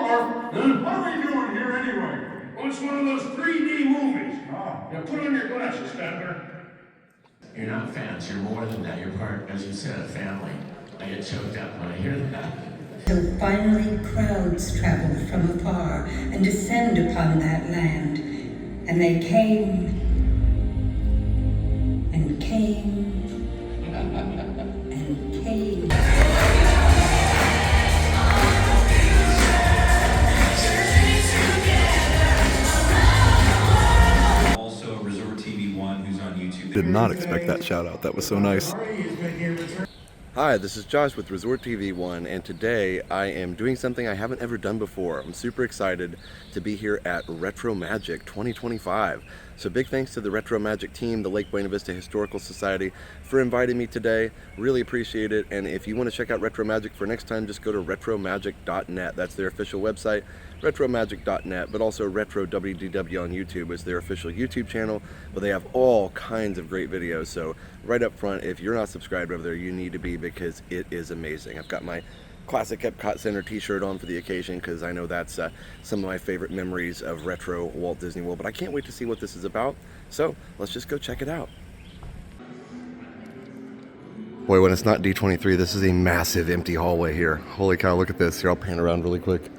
are. What are we doing here anyway? Well, it's one of those 3D movies. Oh. Now put on your glasses, Baxter. You're not fans, you're more than that. You're part, as you said, of family. I get choked up when I hear that. So finally crowds travel from afar and descend upon that land. And they came and came and came. Also, Resort TV 1, who's on YouTube. Did not expect that shout out. That was so nice. Hi, this is Josh with Resort TV 1, and today I am doing something I haven't ever done before. I'm super excited to be here at Retromagic 2025. So big thanks to the Retromagic team, the Lake Buena Vista Historical Society, for inviting me today. Really appreciate it. And if you want to check out Retromagic for next time, just go to retromagic.net. That's their official website, retromagic.net, but also retrowdw on YouTube is their official YouTube channel, where they have all kinds of great videos. So right up front, if you're not subscribed over there, you need to be, because it is amazing. I've got my classic Epcot Center t-shirt on for the occasion, because I know that's some of my favorite memories of retro Walt Disney World, but I can't wait to see what this is about. So let's just go check it out. Boy, when it's not D23, this is a massive empty hallway here. Holy cow, look at this. Here, I'll pan around really quick.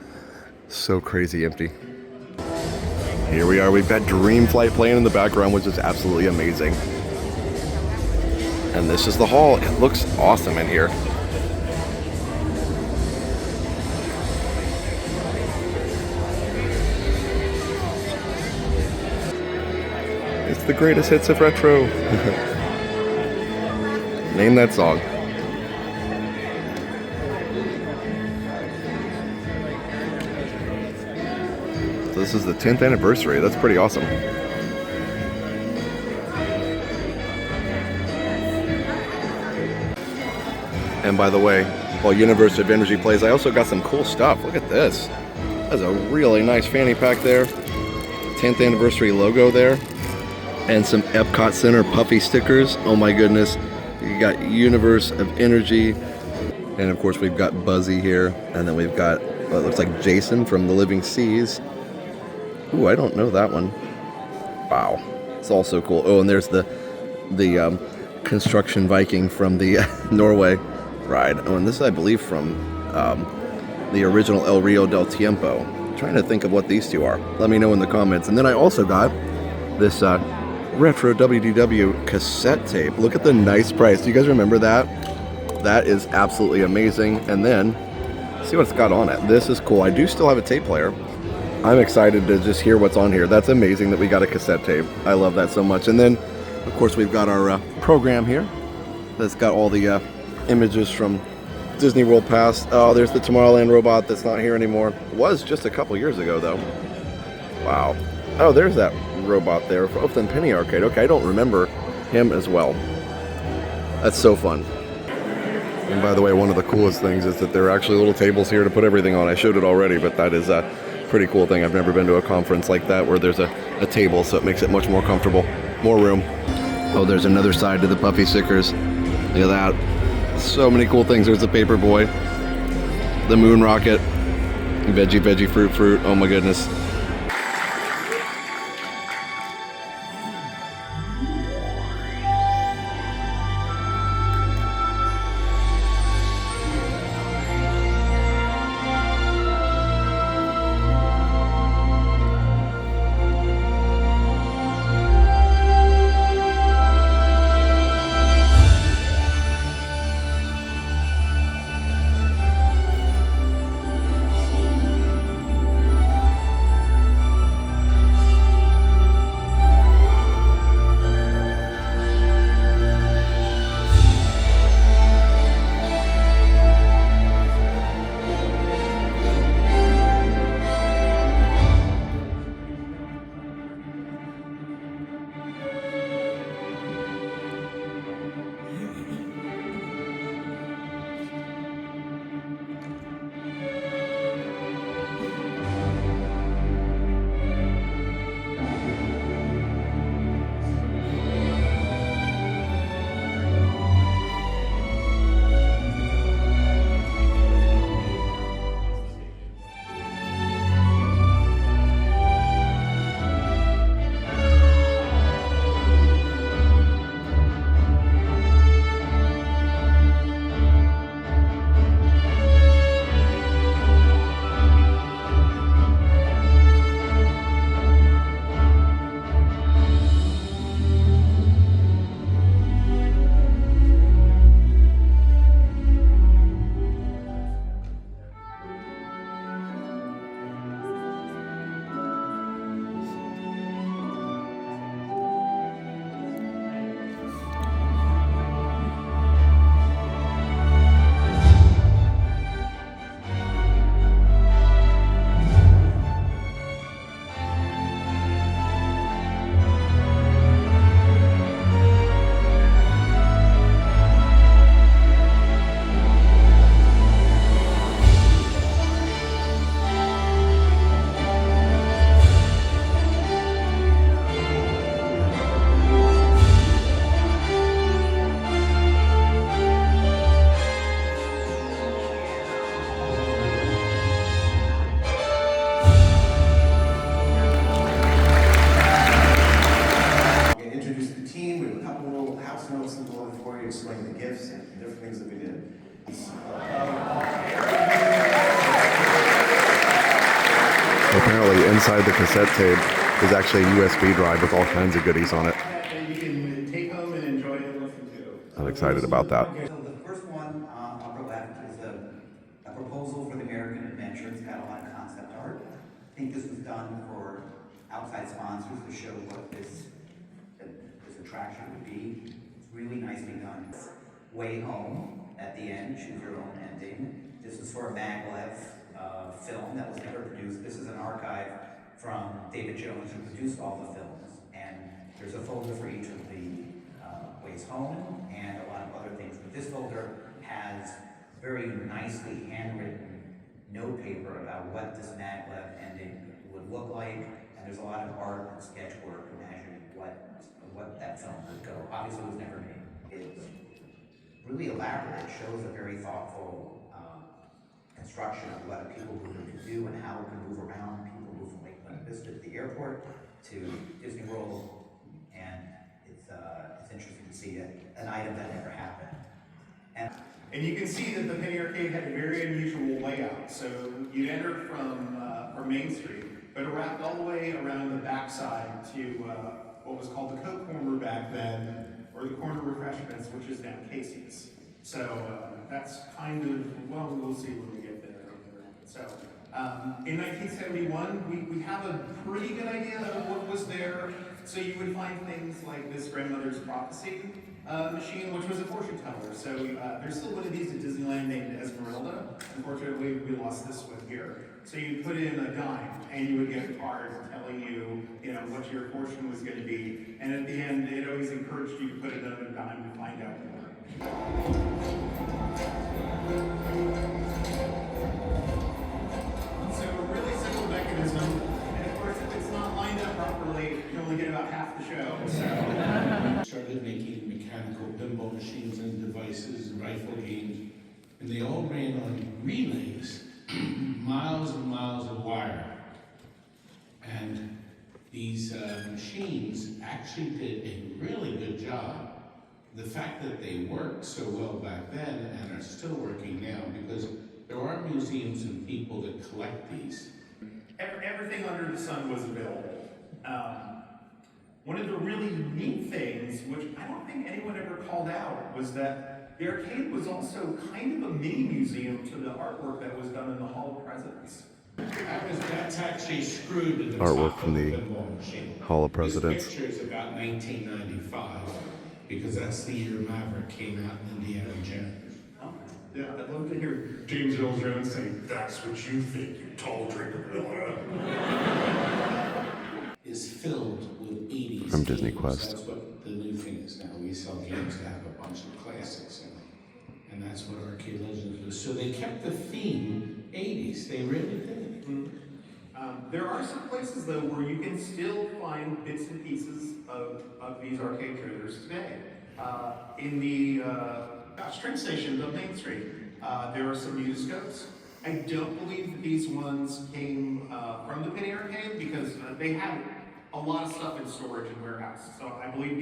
So crazy empty. Here we are. We've got Dream Flight playing in the background, which is absolutely amazing. And this is the hall. It looks awesome in here. It's the greatest hits of retro. Name that song. So this is the 10th anniversary. That's pretty awesome. And by the way, while Universe of Energy plays, I also got some cool stuff. Look at this. That's a really nice fanny pack there. 10th anniversary logo there. And some Epcot Center puffy stickers. Oh my goodness. You got Universe of Energy. And of course we've got Buzzy here. And then we've got what looks like Jason from The Living Seas. Ooh, I don't know that one. Wow. It's also cool. Oh, and there's the Construction Viking from the Norway ride. Oh, and this is, I believe, from the original El Rio del Tiempo. I'm trying to think of what these two are. Let me know in the comments. And then I also got this retro WDW cassette tape. Look at the nice price. Do you guys remember that? That is absolutely amazing. And then, see what it's got on it. This is cool. I do still have a tape player. I'm excited to just hear what's on here. That's amazing that we got a cassette tape. I love that so much. And then, of course, we've got our program here that's got all the images from Disney World past. Oh, there's the Tomorrowland robot that's not here anymore. It was just a couple years ago, though. Wow. Oh, there's that robot there from the Penny Arcade. Okay, I don't remember him as well. That's so fun. And by the way, one of the coolest things is that there are actually little tables here to put everything on. I showed it already, but that is a pretty cool thing. I've never been to a conference like that where there's a table, so it makes it much more comfortable. More room. Oh, there's another side to the puffy stickers. Look at that. So many cool things. There's the paper boy, the moon rocket, veggie, fruit. Oh my goodness. explain the gifts and different things that we did. Apparently inside the cassette tape is actually a USB drive with all kinds of goodies on it. That you can take home and enjoy and listen to. I'm excited about that. So the first one, upper left, is a proposal for the American Adventure. It's got a lot of concept art. I think this was done for outside sponsors to show what this attraction would be. It's really nicely done. Way Home at the end, choose your own ending. This is for a maglev film that was never produced. This is an archive from David Jones, who produced all the films. And there's a folder for each of the Ways Home and a lot of other things. But this folder has very nicely handwritten note paper about what this maglev ending would look like. And there's a lot of art and sketch work imagining what that film would go. Obviously, it was never made. It's really elaborate. It shows a very thoughtful construction of what people could do and how it could move around. People move from like Buena Vista to the airport to Disney World, and it's interesting to see an item that never happened. And you can see that the Penny Arcade had a very unusual layout. So you'd enter from Main Street, but it wrapped all the way around the backside to what was called the Coke Corner back then, or the Corner Refreshments, which is now Casey's. So that's kind of, well, we'll see when we get there. So in 1971, we have a pretty good idea of what was there. So you would find things like this grandmother's prophecy machine, which was a fortune teller. So there's still one of these at Disneyland named Esmeralda. Unfortunately, we lost this one here. So you put in a dime, and you would get a card telling you, what your fortune was going to be. And at the end, it always encouraged you to put another dime to find out more. So a really simple mechanism. And of course, if it's not lined up properly, you only get about half the show. So. Started making mechanical pinball machines and devices and rifle games, and they all ran on relays, miles and miles of wire. And these machines actually did a really good job. The fact that they worked so well back then and are still working now, because there are museums and people that collect these. Everything under the sun was available. One of the really neat things, which I don't think anyone ever called out, was that the arcade was also kind of a mini museum to the artwork that was done in the Hall of Presidents. That's actually screwed to the Artwork top from of the pinball machine. Hall of Presidents. This picture is about 1995, because that's the year Maverick came out in Indiana Jones. Yeah, I'd love to hear James Earl Jones say, "That's what you think, you tall drink of water." Is filled with 80s From Disney games. Quest. That's what the new thing is now. We sell games that have a bunch of classics in them. And that's what Arcade Legends was. So they kept the theme 80s. They really did. There are some places, though, where you can still find bits and pieces of these arcade trailers today. In the train station on Main Street, there are some Uniscopes. I don't believe that these ones came from the Penny Arcade, because they had a lot of stuff in storage and warehouse. So I believe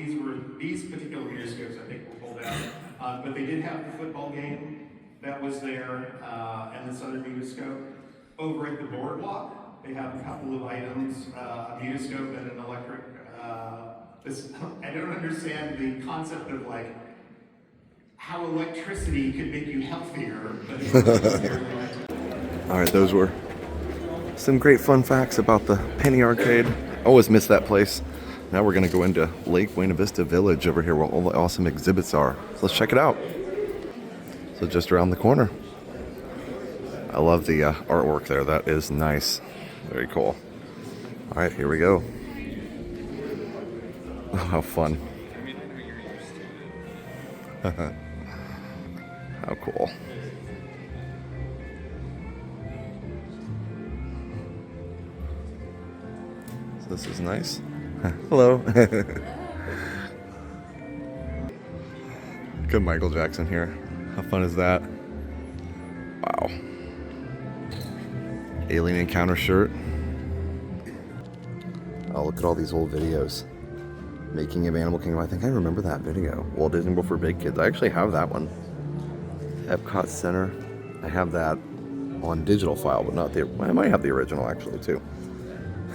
these particular Uniscopes, I think, were pulled out. But they did have the football game that was there, and this other Uniscope. Over at the boardwalk, they have a couple of items, a Uniscope and an electric. I don't understand the concept of like how electricity could make you healthier, but All right, those were some great fun facts about the Penny Arcade. Always miss that place. Now we're gonna go into Lake Buena Vista Village over here where all the awesome exhibits are. So let's check it out. So just around the corner. I love the artwork there. That is nice. Very cool. All right, here we go. Oh, how fun. How cool. So this is nice. Hello. Good Michael Jackson here. How fun is that? Wow. Alien Encounter shirt. Oh, look at all these old videos. Making of Animal Kingdom. I think I remember that video. Walt Disney World for Big Kids. I actually have that one. Epcot Center. I have that on digital file, but not the... I might have the original actually too.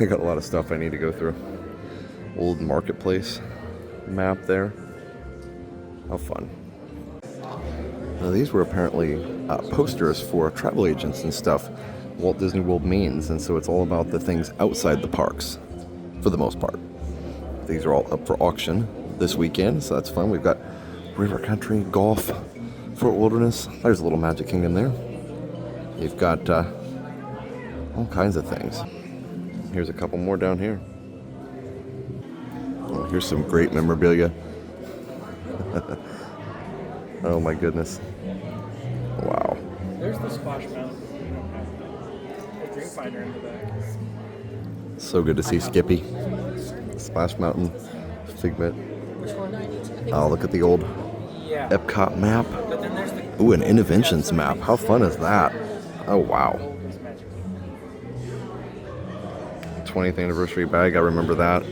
I got a lot of stuff I need to go through. Old Marketplace map there. How fun. Now these were apparently posters for travel agents and stuff. Walt Disney World means, and so it's all about the things outside the parks, for the most part. These are all up for auction this weekend, so that's fun. We've got River Country, Golf, Fort Wilderness. There's a little Magic Kingdom there. You've got all kinds of things. Here's a couple more down here. Oh, here's some great memorabilia. Oh my goodness. Wow. There's the Splash Mountain. The Dreamfinder in the back. So good to see Skippy. Splash Mountain, Figment. Which one? Oh, look at the old Yeah. Epcot map. But then there's the Ooh, an Interventions map. How fun is that? Oh, wow. 20th anniversary bag, I remember that.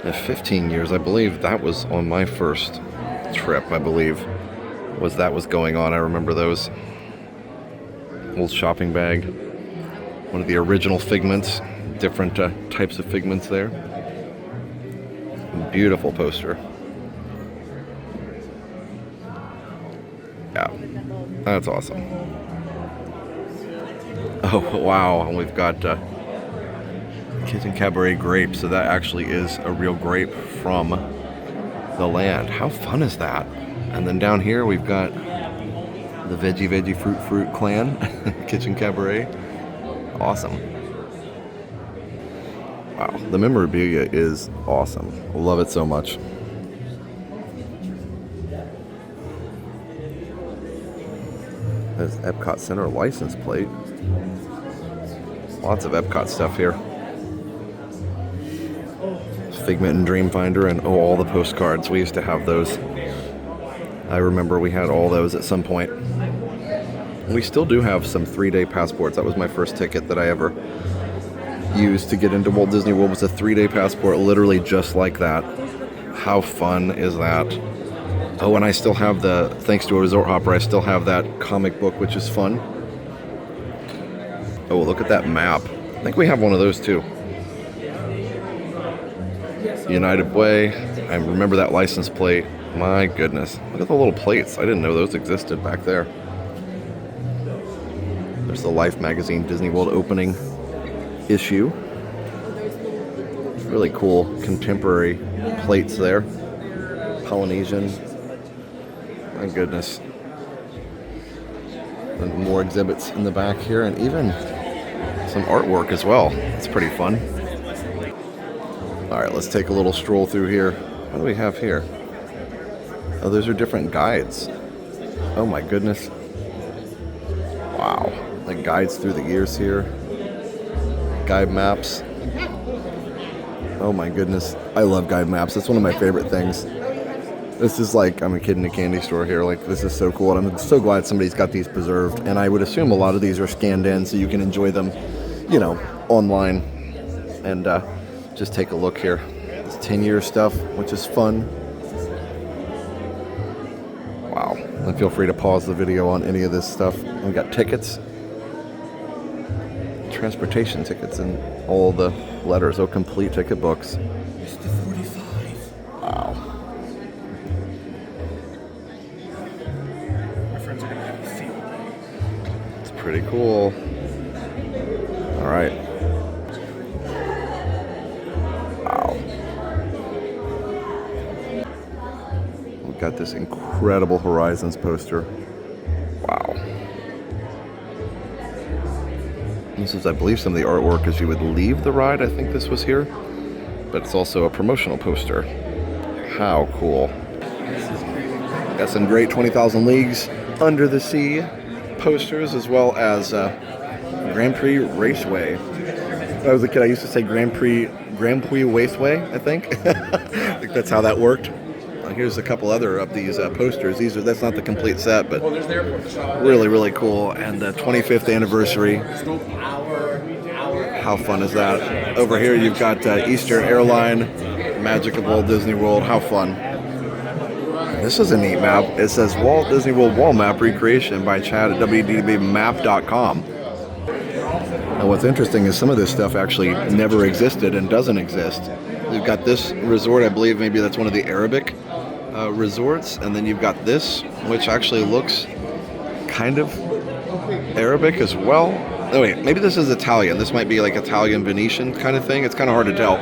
At 15 years, I believe that was on my first trip, I believe. That was going on. I remember those. Old shopping bag. One of the original Figments. Different types of Figments there. Beautiful poster. Yeah, that's awesome. Oh, wow. And we've got Kitchen Cabaret grape. So that actually is a real grape from the land. How fun is that? And then down here we've got the Veggie Fruit Clan Kitchen Cabaret. Awesome. Wow, the memorabilia is awesome. I love it so much. There's Epcot Center license plate. Lots of Epcot stuff here. Figment and Dreamfinder and all the postcards. We used to have those. I remember we had all those at some point. We still do have some 3-day passports. That was my first ticket that I ever used to get into Walt Disney World, was a 3-day passport, literally just like that. How fun is that? Oh, and I still have thanks to a Resort Hopper, I still have that comic book, which is fun. Oh, look at that map. I think we have one of those too. United Way. I remember that license plate. My goodness. Look at the little plates. I didn't know those existed back there. There's the Life magazine Disney World opening issue. Really cool contemporary plates there. Polynesian. My goodness. And more exhibits in the back here, and even some artwork as well. It's pretty fun. All right, let's take a little stroll through here. What do we have here? Oh, those are different guides. Oh my goodness. Wow. Like guides through the years here. Guide maps. Oh my goodness. I love guide maps. It's one of my favorite things. This is like, I'm a kid in a candy store here. Like, this is so cool. And I'm so glad somebody's got these preserved. And I would assume a lot of these are scanned in so you can enjoy them, you know, online. And just take a look here. It's 10-year stuff, which is fun. Wow. And feel free to pause the video on any of this stuff. We got tickets. Transportation tickets and all the letters. Oh, complete ticket books. Mr. 45. Wow. My friends are gonna have a field day. It's pretty cool. All right. Wow. We've got this incredible Horizons poster. Wow. This is, I believe, some of the artwork as you would leave the ride. I think this was here. But it's also a promotional poster. How cool. Got some great 20,000 Leagues Under the Sea posters, as well as Grand Prix Raceway. When I was a kid, I used to say Grand Prix Raceway, I think. I think that's how that worked. Here's a couple other of these posters. That's not the complete set, but really, really cool. And the 25th anniversary. How fun is that? Over here you've got Eastern Airline Magic of Walt Disney World. How fun. This is a neat map. It says Walt Disney World Wall Map Recreation by Chad at wdbmap.com. And what's interesting is some of this stuff actually never existed and doesn't exist. You've got this resort, I believe maybe that's one of the Arabic resorts, and then you've got this, which actually looks kind of Arabic as well. Oh wait, maybe this is Italian. This might be like Italian Venetian kind of thing. It's kind of hard to tell.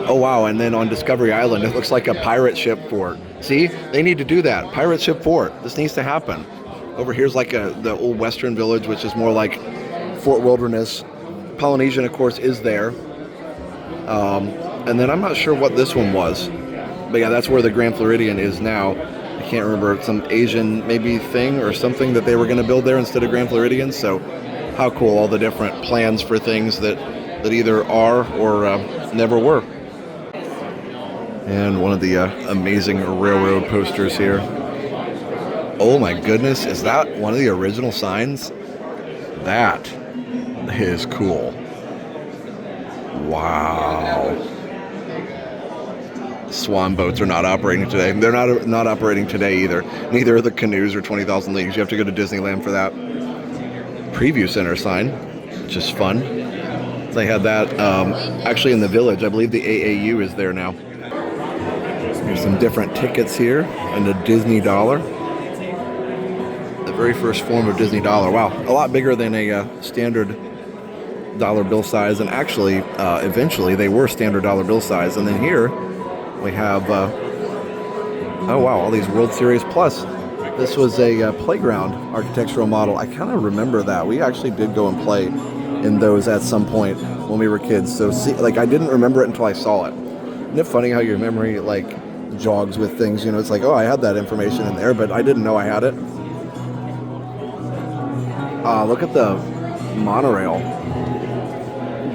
Oh wow, and then on Discovery Island, it looks like a pirate ship fort. See, they need to do that. Pirate ship fort. This needs to happen. Over here's like the old Western Village, which is more like Fort Wilderness. Polynesian, of course, is there. And then I'm not sure what this one was. But yeah, that's where the Grand Floridian is now. I can't remember, some Asian maybe thing or something that they were going to build there instead of Grand Floridian. So how cool, all the different plans for things that either are or never were. And one of the amazing railroad posters here. Oh my goodness, is that one of the original signs? That is cool. Wow. Swan boats are not operating today. They're not operating today either. Neither are the canoes or 20,000 Leagues. You have to go to Disneyland for that. Preview center sign, which is fun. They had that actually in the village. I believe the AAU is there now. There's some different tickets here and a Disney dollar. The very first form of Disney dollar. Wow, a lot bigger than a standard dollar bill size. And actually, eventually, they were standard dollar bill size. And then here we have, oh wow, all these World Series Plus. This was a playground architectural model. I kind of remember that. We actually did go and play in those at some point when we were kids. So see, like I didn't remember it until I saw it. Isn't it funny how your memory like jogs with things? You know, it's like, oh, I had that information in there, but I didn't know I had it. Look at the monorail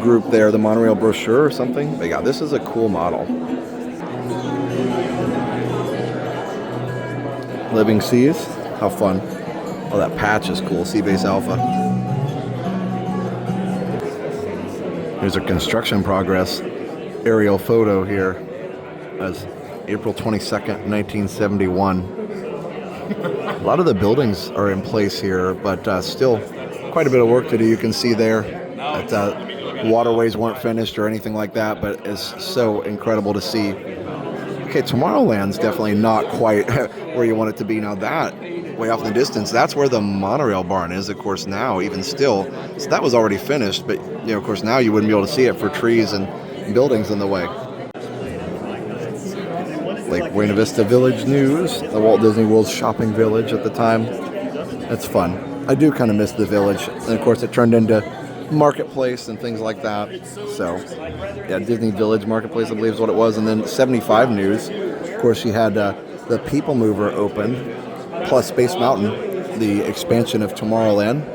group there, the monorail brochure or something. But yeah, this is a cool model. Living Seas, how fun. Oh, that patch is cool, Seabase Alpha. There's a construction progress aerial photo here as April 22nd, 1971. A lot of the buildings are in place here, but still quite a bit of work to do. You can see there that waterways weren't finished or anything like that, but it's so incredible to see. Okay, Tomorrowland's definitely not quite where you want it to be. Now that, way off in the distance, that's where the monorail barn is, of course, now, even still. So that was already finished, but, you know, of course, now you wouldn't be able to see it for trees and buildings in the way. Lake Buena Vista Village News, the Walt Disney World shopping village at the time. That's fun. I do kind of miss the village. And, of course, it turned into Marketplace and things like that. So, yeah, Disney Village Marketplace, I believe is what it was. And then 75 News, of course, you had the People Mover opened, plus Space Mountain, the expansion of Tomorrowland.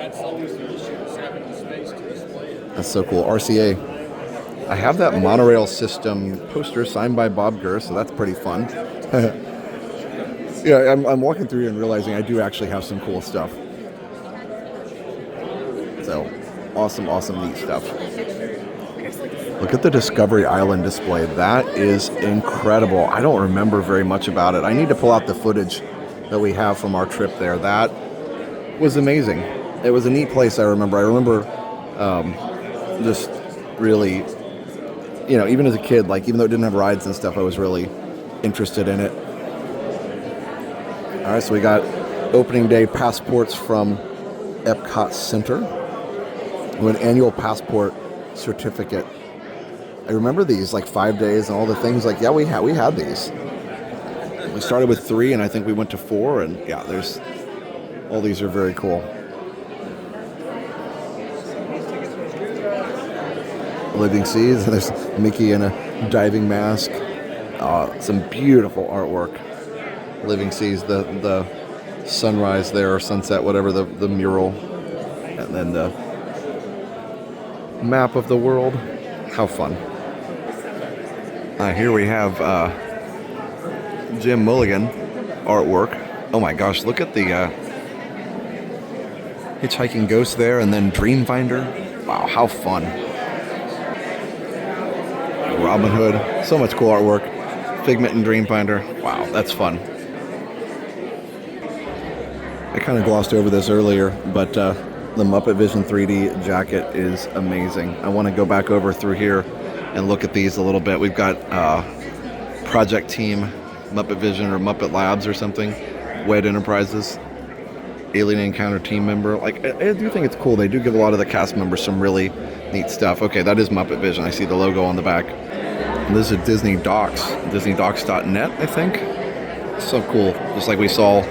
That's so cool. RCA. I have that monorail system poster signed by Bob Gurr, so that's pretty fun. Yeah, I'm walking through here and realizing I do actually have some cool stuff. So, awesome, neat stuff. Look at the Discovery Island display. That is incredible. I don't remember very much about it. I need to pull out the footage that we have from our trip there. That was amazing. It was a neat place, I remember. I remember just really, you know, even as a kid, like, even though it didn't have rides and stuff, I was really interested in it. All right, so we got opening day passports from Epcot Center. An annual passport certificate. I remember these, like 5 days and all the things. Like, yeah, we had these. We started with 3, and I think we went to 4. And yeah, there's all these are very cool. Living Seas. There's Mickey in a diving mask. Some beautiful artwork. Living Seas. The sunrise there or sunset, whatever the mural, and then the map of the world. How fun. Here we have Jim Mulligan artwork. Oh my gosh, look at the Hitchhiking Ghost there, and then Dreamfinder. Wow, how fun. Robin Hood. So much cool artwork. Figment and Dreamfinder. Wow, that's fun. I kind of glossed over this earlier, but the Muppet Vision 3D jacket is amazing. I want to go back over through here and look at these a little bit. We've got Project Team Muppet Vision or Muppet Labs or something. Wed Enterprises. Alien Encounter team member. Like, I do think it's cool. They do give a lot of the cast members some really neat stuff. Okay, that is Muppet Vision. I see the logo on the back. And this is Disney Docs. DisneyDocs.net, I think. So cool. Just like we saw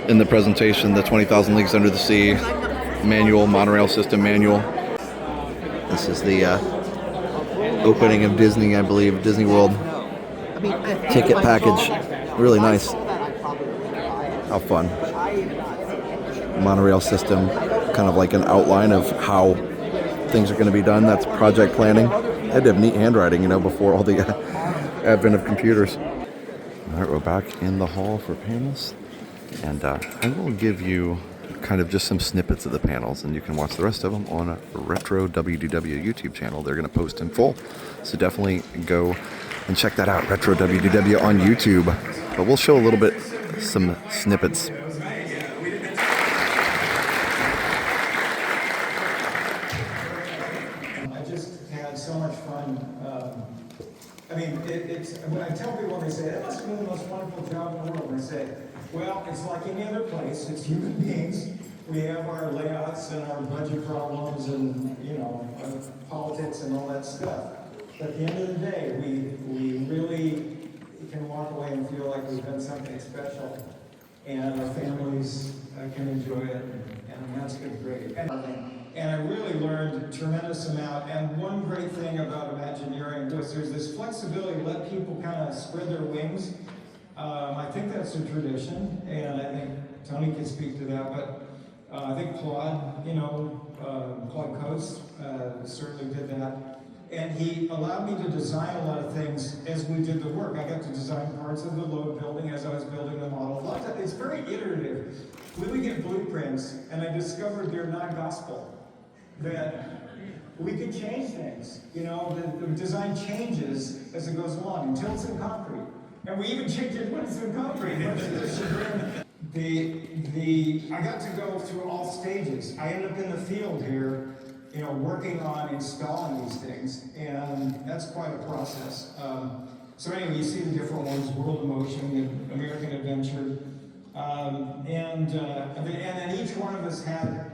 in the presentation, the 20,000 Leagues Under the Sea manual, monorail system manual. This is the opening of Disney, I believe, Disney World ticket package. Really nice. How fun. Monorail system, kind of like an outline of how things are going to be done. That's project planning. They had to have neat handwriting, you know, before all the advent of computers. All right, we're back in the hall for panels. And I will give you kind of just some snippets of the panels, and you can watch the rest of them on retrowdw YouTube channel. They're going to post in full, so definitely go and check that out, retrowdw on YouTube. But we'll show a little bit, some snippets. I just had so much fun. I mean, it's when I tell people, when they say, that must have been the most wonderful job in the world, and I say, well, it's like any other place. It's human beings. We have our layouts and our budget problems and, you know, politics and all that stuff. But at the end of the day, we really can walk away and feel like we've done something special, and our families can enjoy it, and that's been great. And I really learned a tremendous amount. And one great thing about Imagineering was there's this flexibility to let people kind of spread their wings. I think that's a tradition, and I think Tony can speak to that, but I think Claude, you know, Claude Coates certainly did that. And he allowed me to design a lot of things as we did the work. I got to design parts of the load building as I was building the model. A lot of times, it's very iterative. We would get blueprints, and I discovered they're not gospel. That we can change things. You know, the design changes as it goes along until it's in concrete. And we even changed it when it's in concrete. I got to go through all stages. I ended up in the field here, you know, working on installing these things, and that's quite a process. So anyway, you see the different ones: World of Motion, American Adventure, and then each one of us had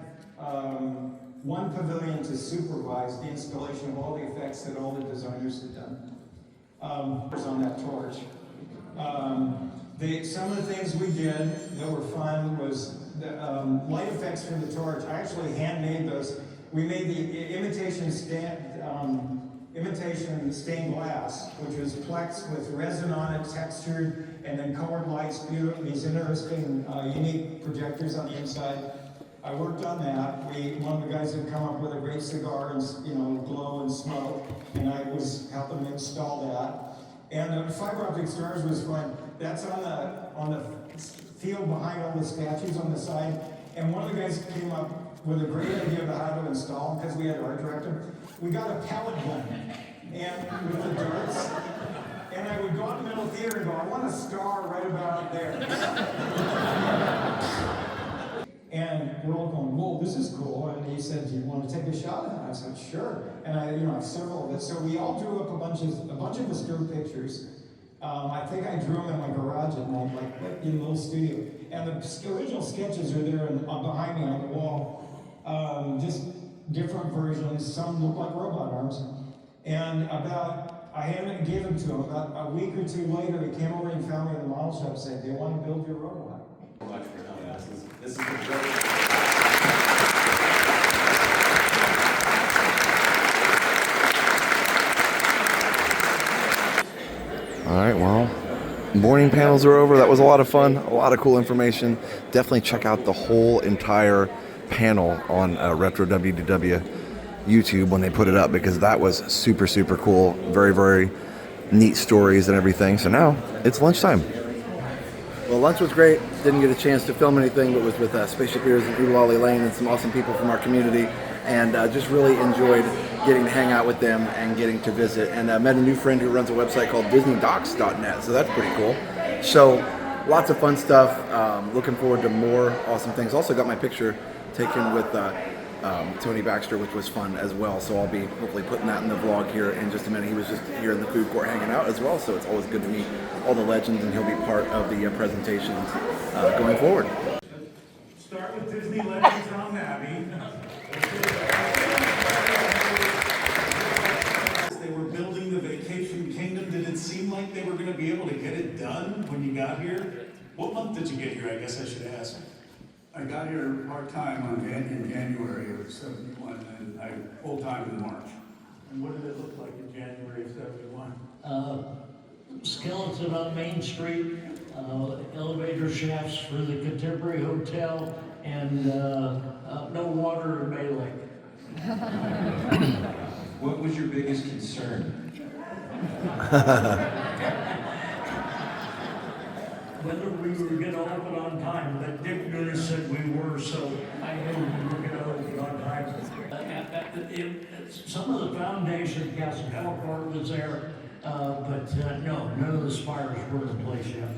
one pavilion to supervise the installation of all the effects that all the designers had done. On that torch. Some of the things we did that were fun was the light effects for the torch. I actually handmade those. We made the imitation stained glass, which was plex with resin on it, textured, and then colored lights, beautiful, these interesting, unique projectors on the inside. I worked on that. One of the guys had come up with a great cigar and, you know, glow and smoke, and I was helping install that. And fiber optic stars was fun. That's on the field behind all the statues on the side. And one of the guys came up with a great idea about how to install them, because we had art director. We got a pellet gun and with the darts. And I would go out in the middle of the theater and go, I want a star right about there. And we're all going, whoa, this is cool. And he said, do you want to take a shot at it? And I said, sure. And I, you know, I have several of it. So we all drew up a bunch of us drew pictures. I think I drew them in my garage at night, like in a little studio. And the original sketches are there behind me on the wall. Just different versions. Some look like robot arms. And I gave them to him. About a week or two later, he came over and found me in the model shop and said, they want to build your robot. So much for coming. This is the great. All right, well, morning panels are over. That was a lot of fun, a lot of cool information. Definitely check out the whole entire panel on retrowdw YouTube when they put it up, because that was super, super cool. Very, very neat stories and everything. So now it's lunchtime. Well, lunch was great. Didn't get a chance to film anything, but was with Spaceship Ears and Oodalali Lane and some awesome people from our community. and just really enjoyed getting to hang out with them and getting to visit. And I met a new friend who runs a website called DisneyDocs.net, so that's pretty cool. So lots of fun stuff. Looking forward to more awesome things. Also got my picture taken with Tony Baxter, which was fun as well. So I'll be hopefully putting that in the vlog here in just a minute. He was just here in the food court hanging out as well, so it's always good to meet all the legends, and he'll be part of the presentations going forward. Start with Disney Legends on Abby. They were building the Vacation Kingdom. Did it seem like they were going to be able to get it done when you got here? What month did you get here, I guess I should ask? I got here part-time in January of '71, and I full-time in March. And what did it look like in January of '71? Skeleton on Main Street, elevator shafts for the Contemporary Hotel, and no water in Bay Lake. What was your biggest concern? Whether we were going to open on time, but Dick Nunes said we were, so I knew we were going to open on time. Some of the foundation, Castle Park was there, but no, none of the spires were in place yet.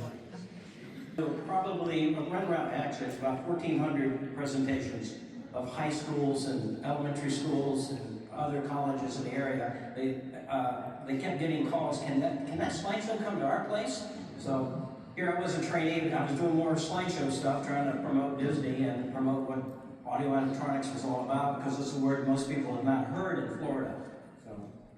Probably right around, actually, it's about 1,400 presentations of high schools and elementary schools and other colleges in the area. They kept getting calls, can that slideshow come to our place? So here I was a trainee, I was doing more slideshow stuff, trying to promote Disney and promote what audio animatronics was all about, because it's a word most people have not heard in Florida.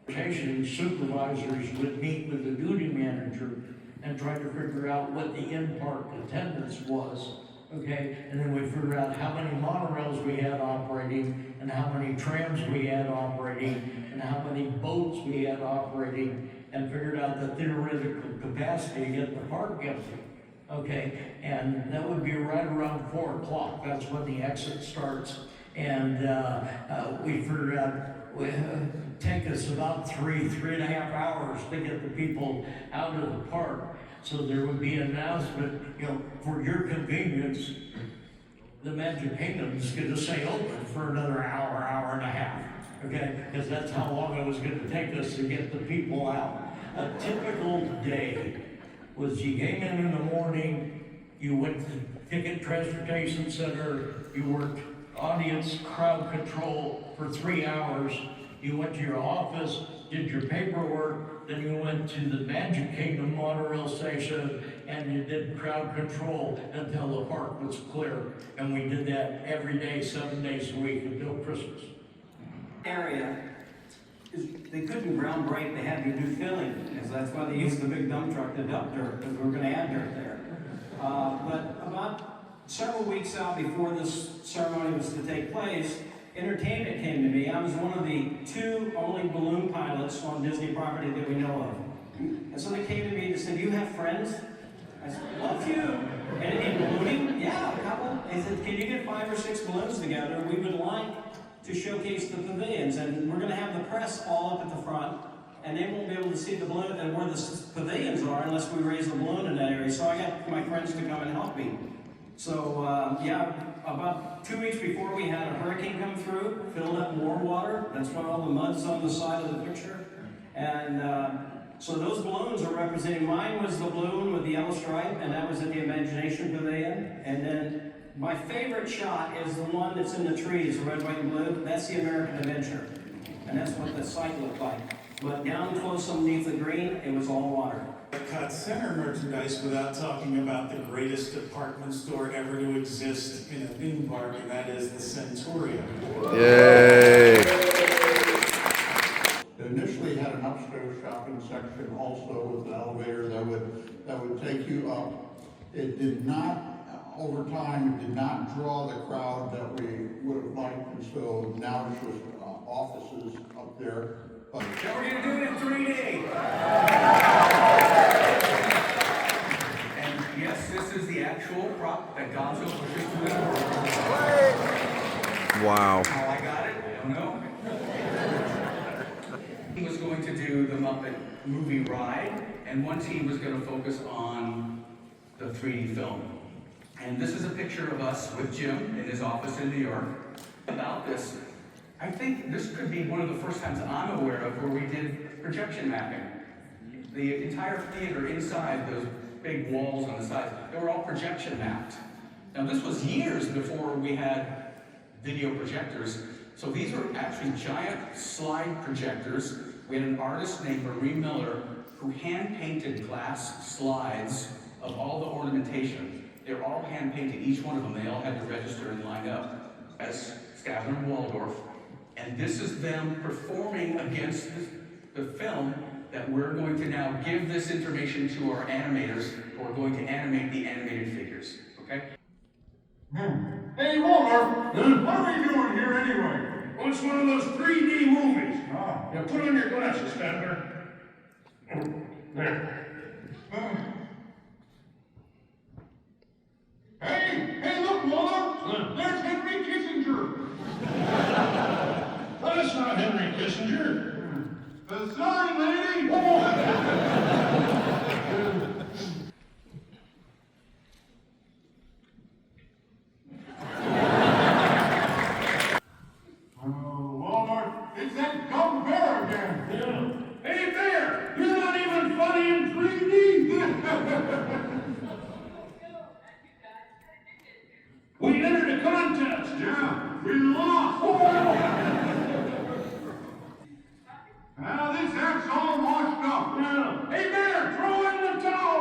Transportation supervisors would meet with the duty manager and try to figure out what the in-park attendance was, okay? And then we figured out how many monorails we had operating, and how many trams we had operating, and how many boats we had operating, and figured out the theoretical capacity to get the park empty, okay? And that would be right around 4 o'clock. That's when the exit starts. And we figured out it would take us about 3.5 hours to get the people out of the park. So there would be an announcement, for your convenience, the Magic Kingdom is going to stay open for another hour, hour and a half, okay? Because that's how long it was going to take us to get the people out. A typical day was you came in the morning, you went to the Ticket Transportation Center, you worked audience crowd control for 3 hours, you went to your office, did your paperwork, then you went to the Magic Kingdom monorail station, and you did crowd control until the park was clear. And we did that every day, 7 days a week until Christmas. Area they couldn't ground break, they had to do filling, because that's why they used the big dump truck to dump dirt, because we were going to add dirt there. But about several weeks out before this ceremony was to take place, entertainment came to me. I was one of the 2 only balloon pilots on Disney property that we know of. And so they came to me and said, "You have friends?" I said, "Well, a few." And in ballooning? Yeah, a couple. They said, "Can you get 5 or 6 balloons together? We would like to showcase the pavilions, and we're going to have the press all up at the front, and they won't be able to see the balloon and where the pavilions are unless we raise the balloon in that area." So I got my friends to come and help me. So yeah, about 2 weeks before we had a hurricane come through, filled up more water. That's why all the mud's on the side of the picture. And so those balloons are representing, mine was the balloon with the yellow stripe, and that was at the Imagination Pavilion. And then my favorite shot is the one that's in the trees, red, white, and blue. That's the American Adventure. And that's what the site looked like. But down close underneath the green, it was all water. Cut center merchandise without talking about the greatest department store ever to exist in a theme park, and that is the Centurion. Yay! It initially had an upstairs shopping section also with an elevator that would take you up. It did not, over time, it did not draw the crowd that we would have liked, and so now it's just offices up there. But So we're going to do it in 3D. And yes, this is the actual prop that Gonzo pushes through the world. Wow. How I got it, I don't know. He was going to do the Muppet movie ride, and one team was going to focus on the 3D film. And this is a picture of us with Jim in his office in New York. About this, I think this could be one of the first times I'm aware of where we did projection mapping. The entire theater inside, those big walls on the sides, they were all projection mapped. Now this was years before we had video projectors, so these were actually giant slide projectors. We had an artist named Marie Miller who hand-painted glass slides of all the ornamentation. They're all hand-painted, each one of them. They all had to register and line up as Stavner and Waldorf. And this is them performing against the film that we're going to now give this information to our animators who are going to animate the animated figures, okay? Hey, Waldorf, what are we doing here anyway? Well, it's one of those 3D movies. Ah. Yeah, put on your glasses, Stavner. There. Hey, look, Waldorf! There's Henry Kissinger! That's not Henry Kissinger. The sign lady! Waldorf, it's that dumb bear again! Yeah. Hey, bear! You're not even funny in 3D! We entered a contest! Yeah, we lost! Now this act's all washed up! Yeah. Hey, bear, throw in the towel!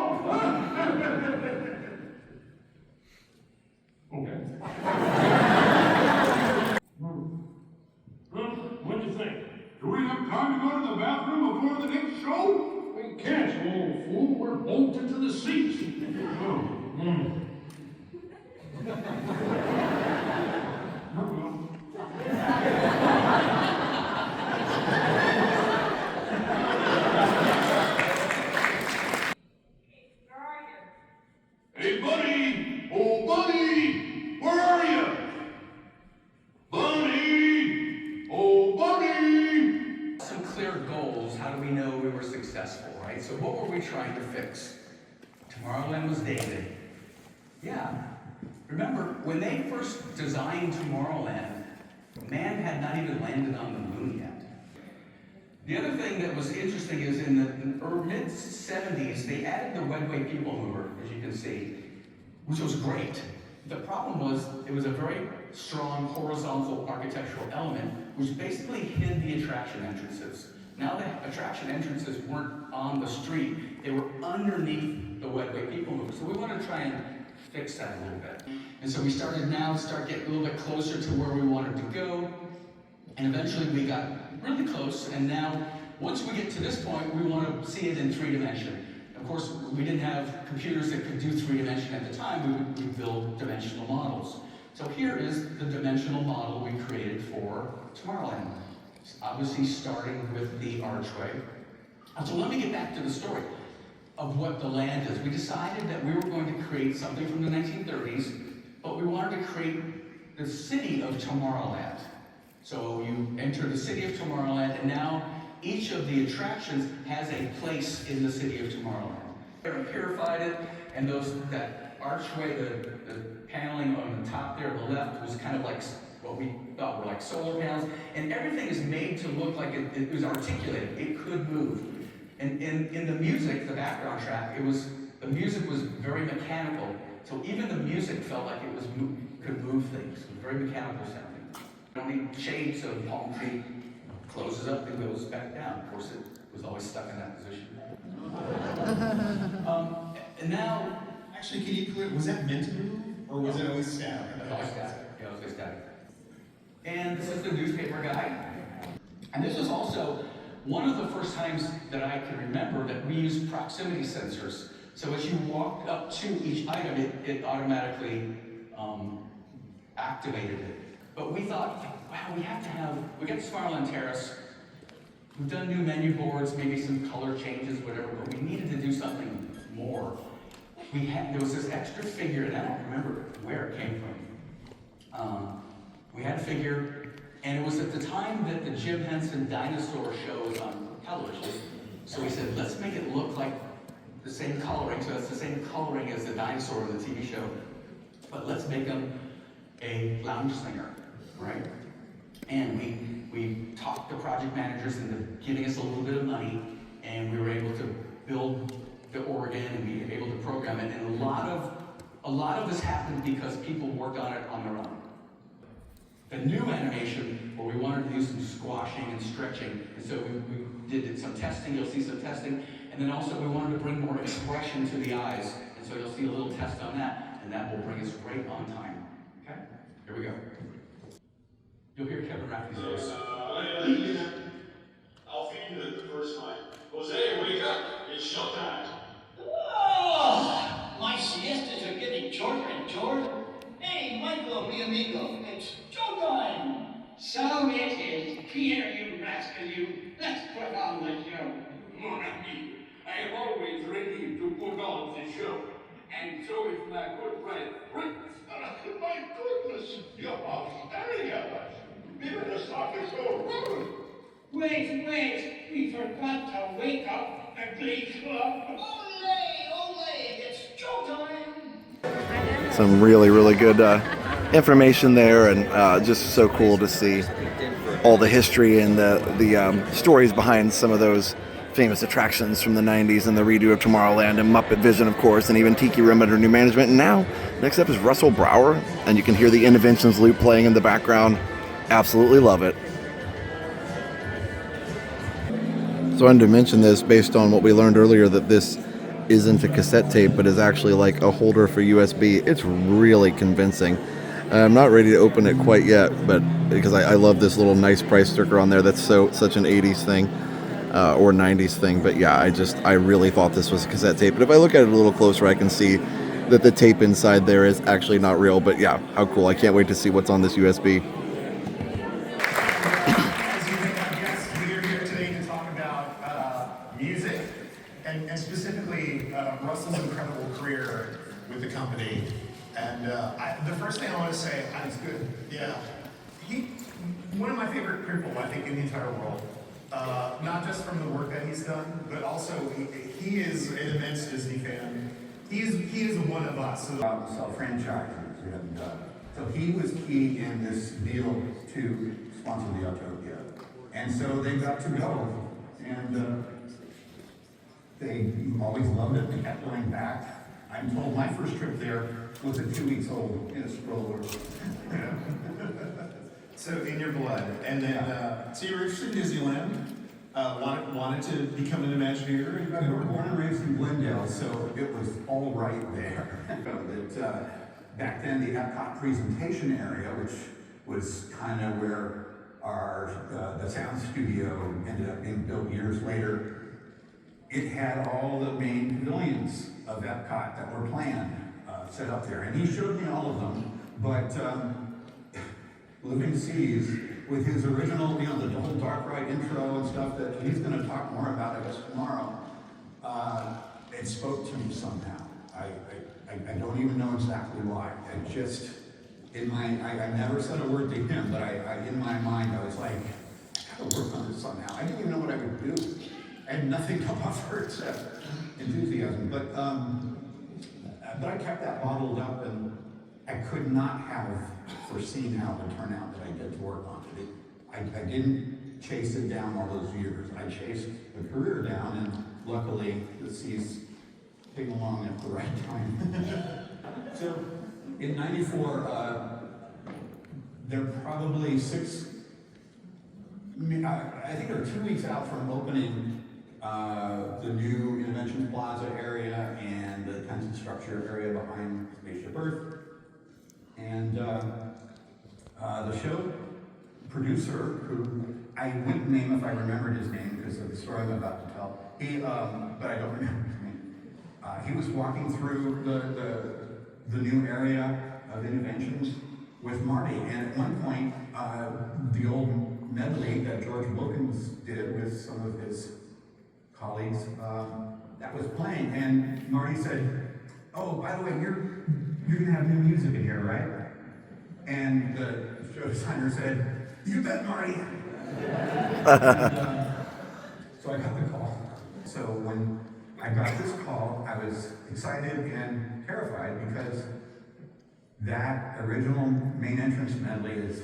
Okay. What'd you think? Do we have time to go to the bathroom before the next show? We can't, you old fool. We're bolted to the seats. Hey, buddy! Oh, buddy! Where are you? Bunny! Oh, bunny! Some clear goals. How do we know we were successful, right? So what were we trying to fix? Tomorrowland was dated. Yeah. Remember, when they first designed Tomorrowland, man had not even landed on the moon yet. The other thing that was interesting is in the mid-70s, they added the Wedway People Mover, as you can see, which was great. The problem was it was a very strong horizontal architectural element, which basically hid the attraction entrances. Now the attraction entrances weren't on the street, they were underneath the Wedway People Mover. So we wanted to try and fix that a little bit. And so we started now to start getting a little bit closer to where we wanted to go. And eventually we got really close, and now once we get to this point, we want to see it in 3D. Of course, we didn't have computers that could do 3D at the time. We would build dimensional models. So here is the dimensional model we created for Tomorrowland. It's obviously starting with the archway. So let me get back to the story of what the land is. We decided that we were going to create something from the 1930s, but we wanted to create the city of Tomorrowland. So you enter the city of Tomorrowland, and now each of the attractions has a place in the city of Tomorrowland. We purified it, and that archway, the paneling on the top there on the left was kind of like what we thought were like solar panels, and everything is made to look like it was articulated. It could move. And in the music, the background track, the music was very mechanical. So even the music felt like it could move things. It was very mechanical sounding. Only shade, so the palm tree closes up and goes back down. Of course, it was always stuck in that position. And now, Actually, can you clear, was that meant to move, or was it always static? It was always static. Yeah, it was always static. And this is the newspaper guy. And this was also one of the first times that I can remember that we used proximity sensors. So as you walked up to each item, it automatically activated it. But we thought, wow, we got Tomorrowland Terrace. We've done new menu boards, maybe some color changes, whatever, but we needed to do something more. There was this extra figure, and I don't remember where it came from. We had a figure, and it was at the time that the Jim Henson dinosaur show was on television. So we said, let's make it look like the same coloring, so it's the same coloring as the dinosaur in the TV show, but let's make him a lounge singer, right? And we we talked the project managers into giving us a little bit of money, and we were able to build the organ and be able to program it. And a lot of this happened because people worked on it on their own. The new animation, where we wanted to do some squashing and stretching, and so we did some testing. You'll see some testing, and then also we wanted to bring more expression to the eyes, and so you'll see a little test on that, and that will bring us right on time. Okay, here we go. You'll hear Kevin Rafferty's voice. I'll feed you the first time. Jose, wake up! It's showtime. Oh, my siestas are getting shorter and shorter. Hey, Michael, mi amigo, it's showtime. So it is. Here, you rascal, you. Let's put on the show. Mon ami, I am always ready to put on the show. And so is my good friend, Rick. My goodness, you're all staring at us. We better start the show rolling. Wait, we forgot to wake up the Glee Club. Ole, it's showtime. Some really, really good information there, and just so cool to see all the history and the stories behind some of those famous attractions from the 90s and the redo of Tomorrowland and Muppet Vision, of course, and even Tiki Room under new management. And now, next up is Russell Brower, and you can hear the Interventions loop playing in the background. Absolutely love it. So I wanted to mention this based on what we learned earlier, that this isn't a cassette tape, but is actually like a holder for USB. It's really convincing. I'm not ready to open it quite yet, but because I love this little nice price sticker on there. That's such an 80s thing or 90s thing. But yeah, I really thought this was a cassette tape. But if I look at it a little closer, I can see that the tape inside there is actually not real. But yeah, how cool. I can't wait to see what's on this USB. Music, and specifically Russell's incredible career with the company. And the first thing I want to say, it's good. Yeah, one of my favorite people, I think, in the entire world. Not just from the work that he's done, but also he is an immense Disney fan. He is one of us. Sell franchises, and so he was key in this deal to sponsor the Autopia, and so they got to go, and they always loved it. They kept going back. I'm told my first trip there was at 2 weeks old in a stroller. So in your blood, and then so you were interested in Disneyland. Wanted to become an Imagineer. I was born and raised in Glendale, so it was all right there. Back then, the Epcot presentation area, which was kind of where the sound studio ended up being built years later, it had all the main pavilions of Epcot that were planned set up there. And he showed me all of them, but Living Seas, with his original, the whole Dark Ride intro and stuff that he's going to talk more about, I guess, tomorrow, it spoke to me somehow. I don't even know exactly why. I just, I never said a word to him, but in my mind, I was like, I gotta work on this somehow. I didn't even know what I would do. I had nothing to offer except enthusiasm. But I kept that bottled up, and I could not have foreseen how it would turn out that I did to work on it. I didn't chase it down all those years. I chased the career down, and luckily the Seas came along at the right time. So in '94, they're probably I think they're 2 weeks out from opening the new Invention Plaza area and the Tension Structure area behind Spaceship Earth. And the show producer, who I wouldn't name if I remembered his name because of the story I'm about to tell, but I don't remember his name. He was walking through the new area of Inventions with Marty, and at one point, the old medley that George Wilkins did with some of his colleagues, that was playing, and Marty said, "Oh, by the way, you're gonna have new music in here, right?" And the show designer said, "You bet, Marty." So I got the call. So when I got this call, I was excited and terrified because that original main entrance medley is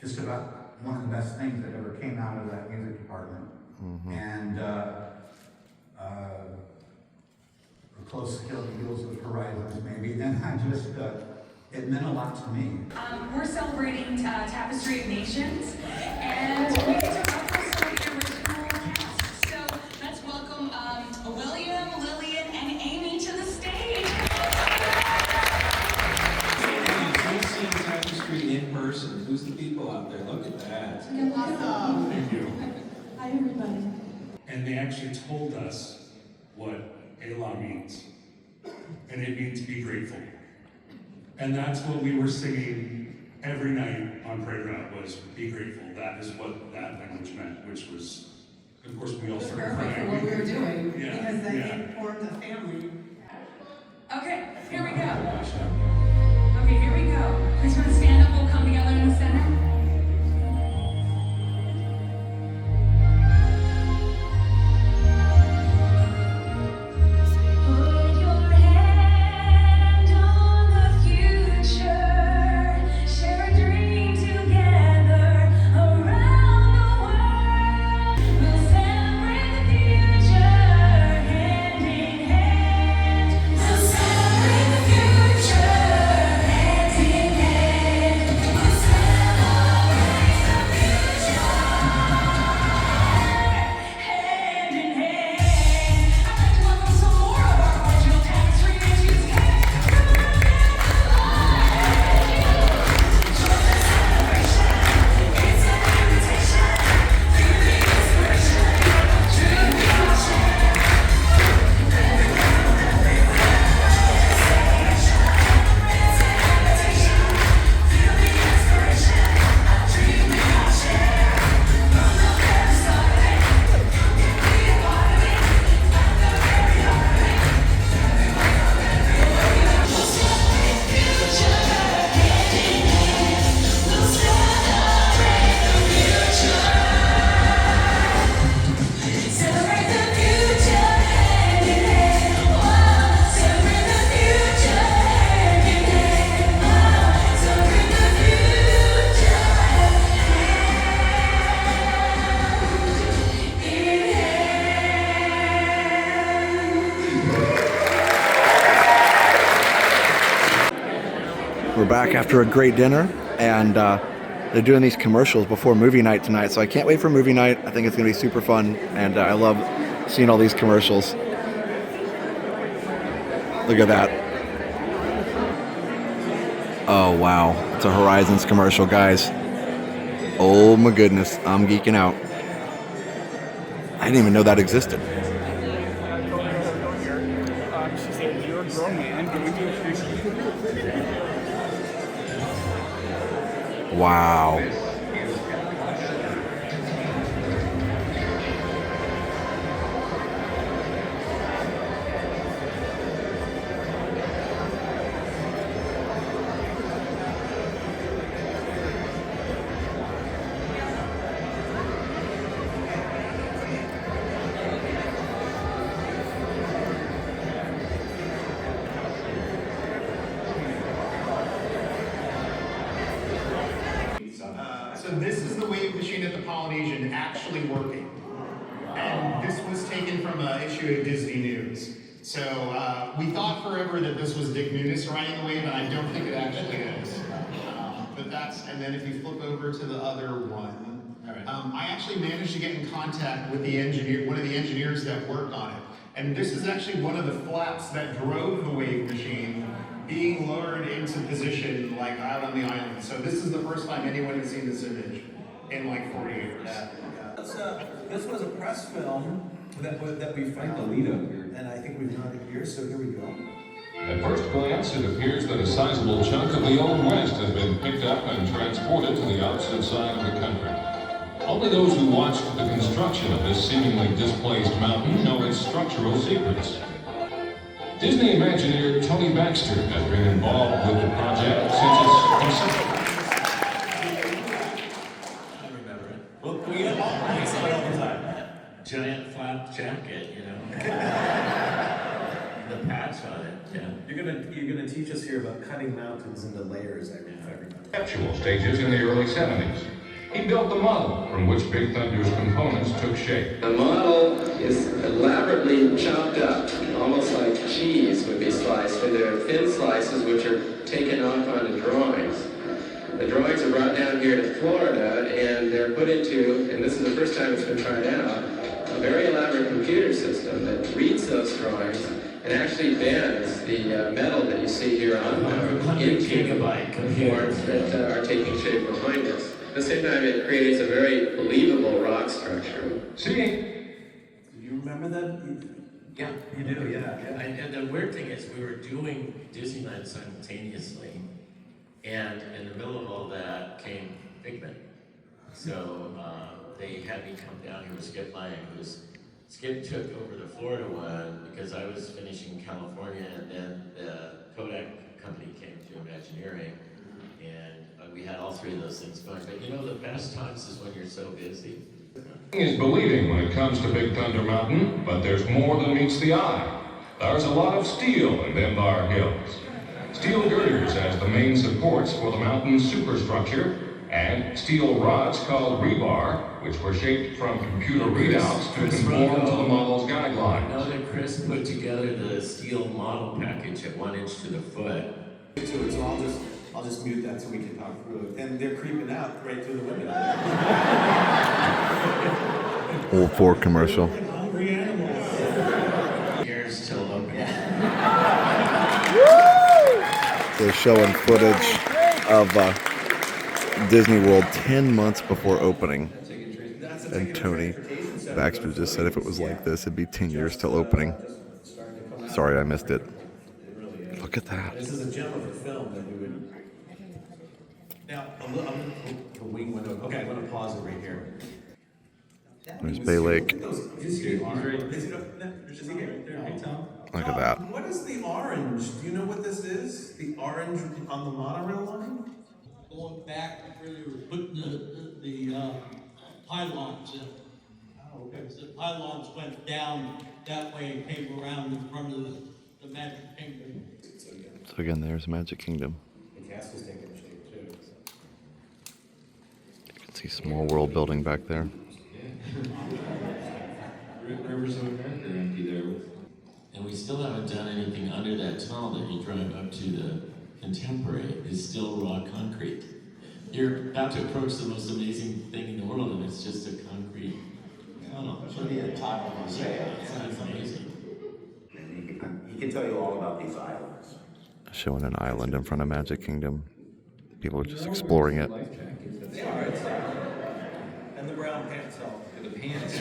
just about one of the best things that ever came out of that music department. And close to Kill the Heels with Horizons, maybe. And I just, it meant a lot to me. We're celebrating Tapestry of Nations, and we get to represent the original cast. So let's welcome William, Lillian, and Amy to the stage. You've seen Tapestry in person. Who's the people out there? Look at that. Awesome. Thank you. Hi, everybody. And they actually told us what Elah means. And it means be grateful. And that's what we were singing every night on Parade Route was be grateful. That is what that language meant, which was, of course, we all started Perfect crying. for what we were doing, Yeah, because then yeah. it formed a family. Okay, here we go. Okay, here we go. Please want to stand up, we'll come together in the center. Put your hand on the future, share a dream together around the world. We'll celebrate the future hand in hand. We'll celebrate the future hand in hand. We'll celebrate the future hand in hand. I'd like to welcome some more of our original Tapestry Legends cast. Come on join the celebration. It's an invitation. Feel the inspiration. Dream we all share. It's an invitation. Feel the inspiration. A dream we all share. From the very start of it, you can be a part of it. At the very heart of it, we'll celebrate the future hand in hand. We'll celebrate the future. Celebrate the future hand in hand. Wow. Celebrate the future hand in hand. Wow. Celebrate the future We're back after a great dinner, and they're doing these commercials before movie night tonight, so I can't wait for movie night. I think it's going to be super fun, and I love seeing all these commercials. Look at that. Oh, wow. It's a Horizons commercial, guys. Oh my goodness, I'm geeking out. I didn't even know that existed. She said, "You're a grown man. Can we do it?" Wow. So this is the wave machine at the Polynesian actually working. And this was taken from an issue of Disney News. So we thought forever that this was Dick Nunes riding the wave, and I don't think it actually is. But that's, and then if you flip over to the other one, I actually managed to get in contact with the engineer, one of the engineers that worked on it. And this is actually one of the flaps that drove the wave machine being lowered into position like out on the island. So this is the first time anyone has seen this image in like 40 years. This was a press film that we framed and I think we've done it here, so here we go. At first glance, it appears that a sizable chunk of the Old West has been picked up and transported to the opposite side of the country. Only those who watched the construction of this seemingly displaced mountain know its structural secrets. Disney Imagineer Tony Baxter has been involved with the project since its conception. I remember it. Well, we get all the time. Giant flap jacket, you know. The patch on it, yeah. You're gonna teach us here about cutting mountains into layers, if I remember. Conceptual stages in the early 70s. He built the model from which Big Thunder's components took shape. The model is elaborately chopped up, almost like cheese would be sliced, and there are thin slices which are taken off onto drawings. The drawings are brought down here to Florida, and they're put into, and this is the first time it's been tried out, a very elaborate computer system that reads those drawings and actually bends the metal that you see here on into forms that are taking shape behind us. At the same time, it creates a very believable rock structure. Do you remember that? Yeah. You do, yeah. And the weird thing is, we were doing Disneyland simultaneously, and in the middle of all that came Figment. So they had me come down here with Skip Lang, Skip took over the Florida one because I was finishing California, and then the Kodak company came to Imagineering, and we had all three of those things going. But you know, the best times is when you're so busy. Is believing when it comes to Big Thunder Mountain, but there's more than meets the eye. There's a lot of steel in them bar hills. Steel girders as the main supports for the mountain's superstructure, and steel rods called rebar, which were shaped from computer readouts to conform to the model's guidelines. I know that Chris put together the steel model package at 1 inch to the foot. So I'll just mute that so we can talk through it. And they're creeping out right through the window. Old Ford commercial. Hungry animals. Years till opening. They're showing footage of Disney World 10 months before opening. And Tony Baxter just said if it was like this, it'd be 10 years till opening. Sorry, I missed it. Look at that. This is a gem of a film that we would. Now, I'm going to the wing window. Okay, I'm going to pause it right here. There's Bay Lake. Is he here? Hey, Tom. Look at that. What is the orange? Do you know what this is? The orange on the monorail line? Going back where they were putting the pylons in. Oh, okay. The pylons went down that way and came around in front of the Magic Kingdom. So again, there's Magic Kingdom. The castle's taking shape too. You can see Small World building back there. Rivers of America are empty there. And we still haven't done anything under that tunnel that you drive up to the Contemporary. It's still raw concrete. You're about to approach the most amazing thing in the world, and it's just a concrete tunnel. It should be a tile mosaic. It's amazing. He can tell you all about these islands. Showing an island in front of Magic Kingdom. People are just exploring it. They are. And the brown pants help. The pants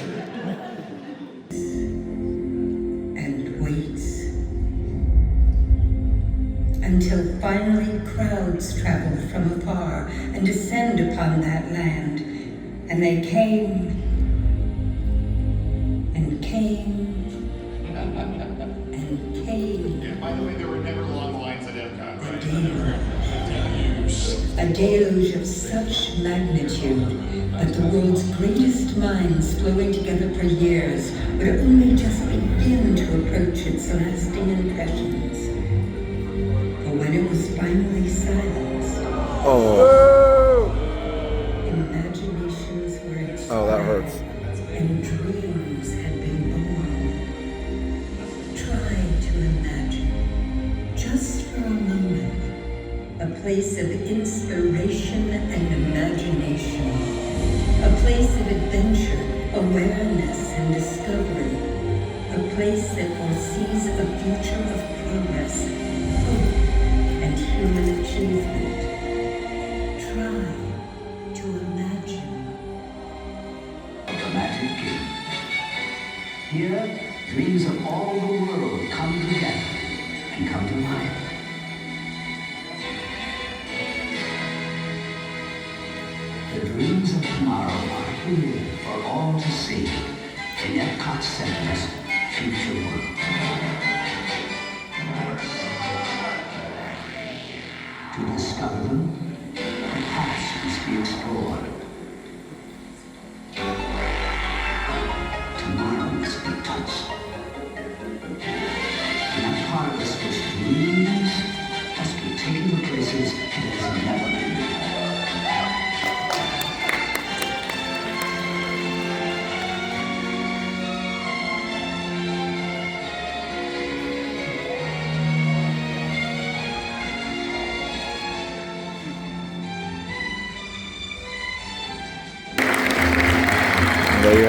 And waits until finally crowds travel from afar and descend upon that land. And they came and came and came. Yeah, by the way, there were never long lines at Epcot, right? A deluge of such magnitude that the world's greatest minds flowing together for years would only just begin to approach its lasting impressions. For when it was finally silenced, imaginations were inspired. Oh, that hurts. And dreams had been born. Try to imagine, just for a moment, a place of inspiration and imagination, a place of adventure, awareness, and discovery, a place that foresees a future of progress, hope, and human achievement. Try to imagine. The Magic Kingdom. Here, dreams of all the world come together and come to life. The dreams of tomorrow are here for all to see in Epcot Center's future world. To discover them, the past must be explored. Tomorrow must be touched. And that part of us which dreams must be taken to places it has never been.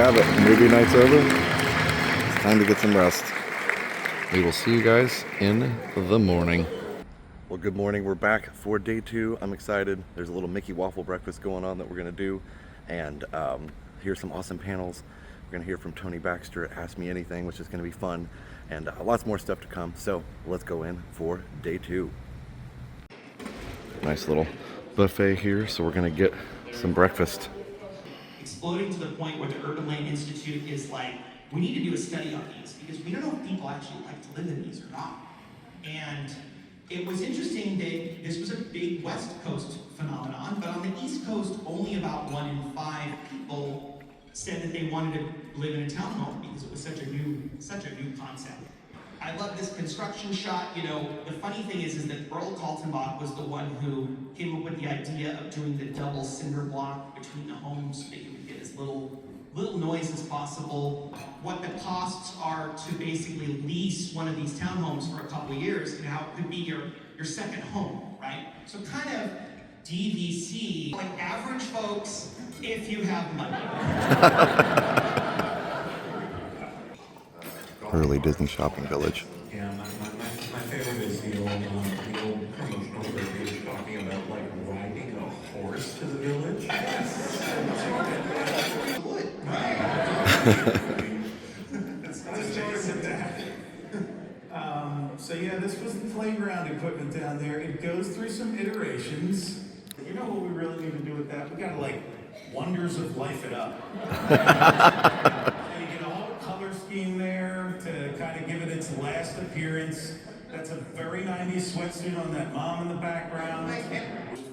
have it. Movie night's over. It's time to get some rest. We will see you guys in the morning. Well, good morning. We're back for day 2. I'm excited. There's a little Mickey waffle breakfast going on that we're going to do. And here's some awesome panels. We're going to hear from Tony Baxter at Ask Me Anything, which is going to be fun. And lots more stuff to come. So let's go in for day 2. Nice little buffet here. So we're going to get some breakfast. Exploding to the point where the Urban Land Institute is like, we need to do a study on these because we don't know if people actually like to live in these or not. And it was interesting that this was a big West Coast phenomenon, but on the East Coast, only about 1 in 5 people said that they wanted to live in a townhome because it was such a new concept. I love this construction shot. You know, the funny thing is that Earl Kaltenbach was the one who came up with the idea of doing the double cinder block between the homes so that you would get as little noise as possible. What the costs are to basically lease one of these townhomes for a couple of years, and how it could be your second home, right? So kind of DVC, like average folks, if you have money. Early Disney shopping village. Yeah, my favorite is the old promotional verbiage talking about like riding a horse to the village. So yeah, this was the playground equipment down there. It goes through some iterations. You know what we really need to do with that? We gotta like Wonders of Life it up. And you get a whole color scheme there to kind of give it its last appearance. That's a very 90s sweatsuit on that mom in the background.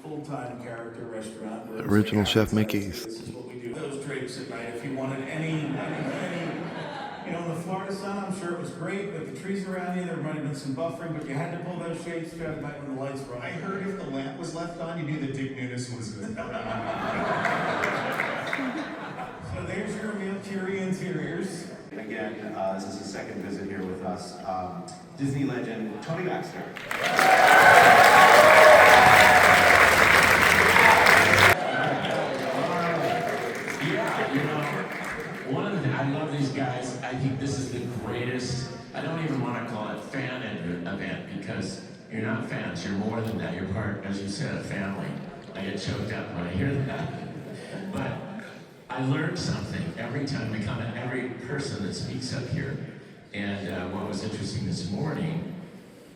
Full-time character restaurant. Original Chef Mickey's. This is what we do. Those drapes at night. If you wanted any, you know, in the Florida sun, I'm sure it was great, but the trees around you, there might have been some buffering, but you had to pull those shades through at night when the lights were on. I heard if the lamp was left on, you knew that Dick Nunes was good. So there's your Curie Interiors. Again, this is his second visit here with us. Disney legend, Tony Baxter. Yeah, you know, I love these guys. I think this is the greatest, I don't even want to call it fan event because you're not fans, you're more than that. You're part, as you said, a family. I get choked up when I hear that. But I learned something every time I come in, every person that speaks up here. And what was interesting this morning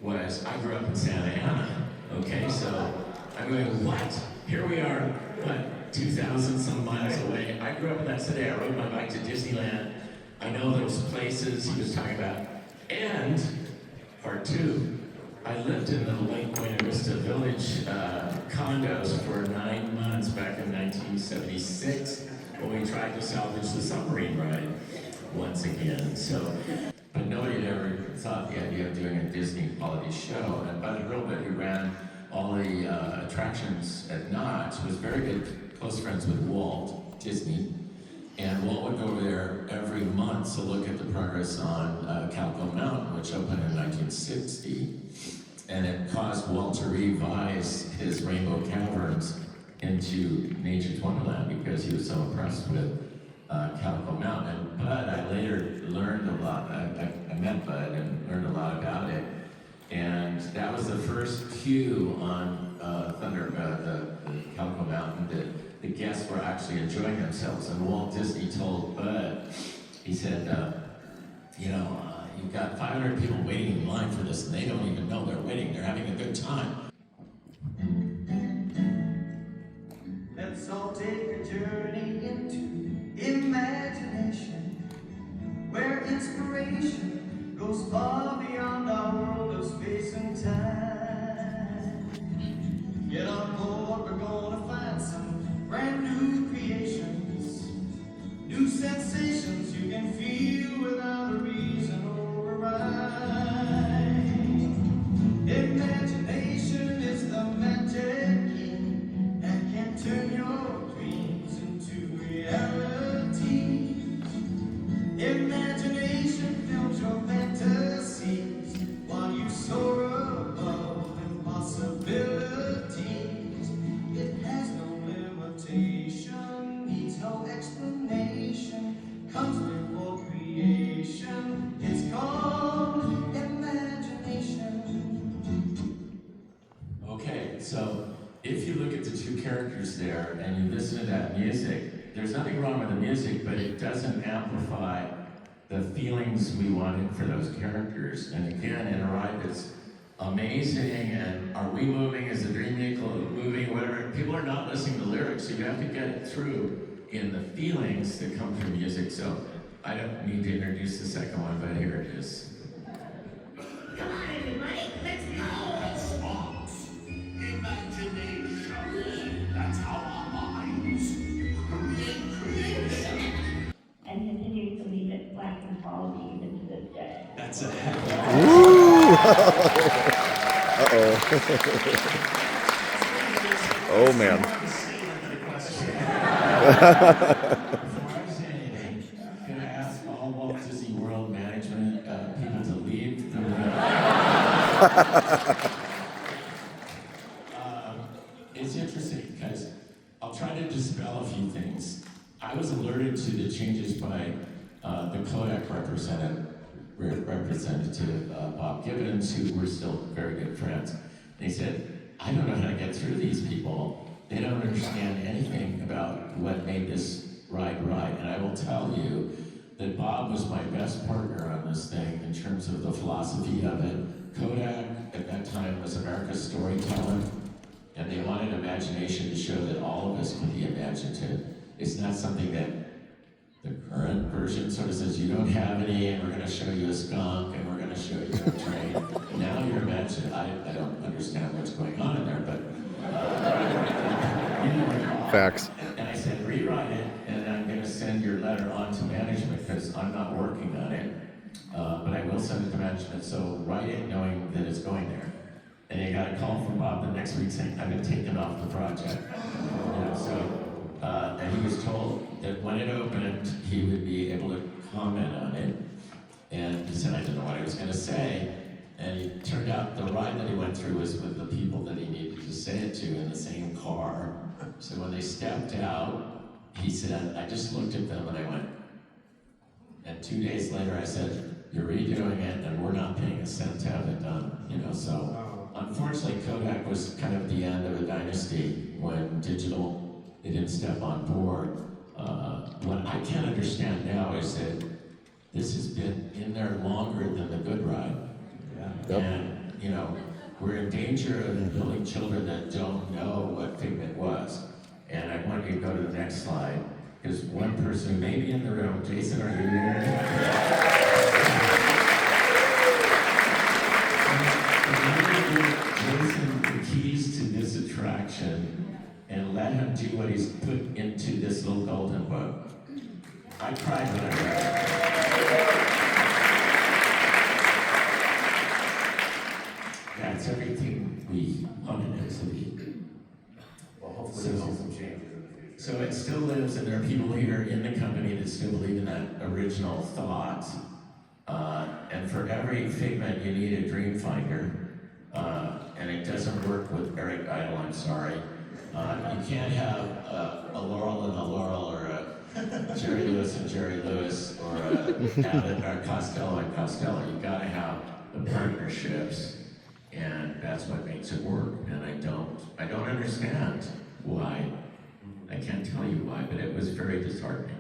was I grew up in Santa Ana, okay? So I'm going, what? Here we are, what, 2,000 some miles away. I grew up in that city. I rode my bike to Disneyland. I know those places he was talking about. And part 2, I lived in the Lake Buena Vista Village condos for 9 months back in 1976 when we tried to salvage the submarine ride once again. So, but nobody had ever thought the idea of doing a Disney quality show. And Bud Hurlbut, who ran all the attractions at Knott's, was very good, close friends with Walt Disney. And Walt would go over there every month to look at the progress on Calico Mountain, which opened in 1960. And it caused Walt to revise his Rainbow Caverns into Nature's Wonderland because he was so impressed with Calico Mountain. And Bud, I later learned a lot. I met Bud and learned a lot about it. And that was the first cue on the Calico Mountain that the guests were actually enjoying themselves. And Walt Disney told Bud, he said, you know, you've got 500 people waiting in line for this, and they don't even know they're waiting. They're having a good time. Let's all take a journey into imagination, where inspiration goes far beyond our world of space and time. Get on board, we're gonna find some brand new creations, new sensations you can feel without a reason or a rhyme. Imagination is the magic key that can turn your dreams into reality. Imagination fills your fantasies while you soar above impossibilities. It has no limitation, needs no explanation. characters there and you listen to that music, there's nothing wrong with the music, but it doesn't amplify the feelings we wanted for those characters. And again, in a ride that's amazing, and are we moving, is the dream vehicle moving, whatever, people are not listening to lyrics, so you have to get it through in the feelings that come from music. So I don't need to introduce the second one, but here it is. Come on, everybody, let's go! Sparks, imagination, that's how our minds create creation. And continue to leave it black and follow even to this day. That's a Oh man. Can I ask all Walt Disney World management people to leave the room? It's interesting because I'll try to dispel a few things. I was alerted to the changes by the Kodak representative Bob Gibbons, who were still very good friends. And he said, I don't know how to get through these people. They don't understand anything about what made this ride right. And I will tell you that Bob was my best partner on this thing in terms of the philosophy of it. Kodak at that time was America's storyteller, and they wanted imagination to show that all of us could be imaginative. It's not something that the current version sort of says, you don't have any, and we're going to show you a skunk, and we're going to show you a train. Now you're imagining, I don't understand what's going on in there, but... Facts. And I said, rewrite it, and I'm going to send your letter on to management, because I'm not working on it, but I will send it to management, so write it knowing that it's going there. And I got a call from Bob the next week saying, I've been taken off the project. And he was told that when it opened, he would be able to comment on it. And he said, I didn't know what I was going to say. And it turned out the ride that he went through was with the people that he needed to say it to in the same car. So when they stepped out, he said, I just looked at them and I went, and 2 days later I said, you're redoing it and we're not paying a cent to have it done. You know, so unfortunately Kodak was kind of the end of a dynasty when digital, they didn't step on board. What I can't understand now is that this has been in there longer than the good ride. Yep. And, you know, we're in danger of building children that don't know what Figment was. And I want you to go to the next slide, because one person who may be in the room, Jason, are you there? Jason the keys to this attraction and let him do what he's put into this little golden book. I cried when I read it. That's everything we wanted it to be. Well, hopefully we'll see some changes in the future. So it still lives, and there are people here in the company that still believe in that original thought. And for every Figment, you need a dream finder. And it doesn't work with Eric Idle, I'm sorry. You can't have a Laurel and a Laurel, or a Jerry Lewis and Jerry Lewis, or a Abbott or Costello and Costello. You gotta have the partnerships, and that's what makes it work. And I don't understand why. I can't tell you why, but it was very disheartening.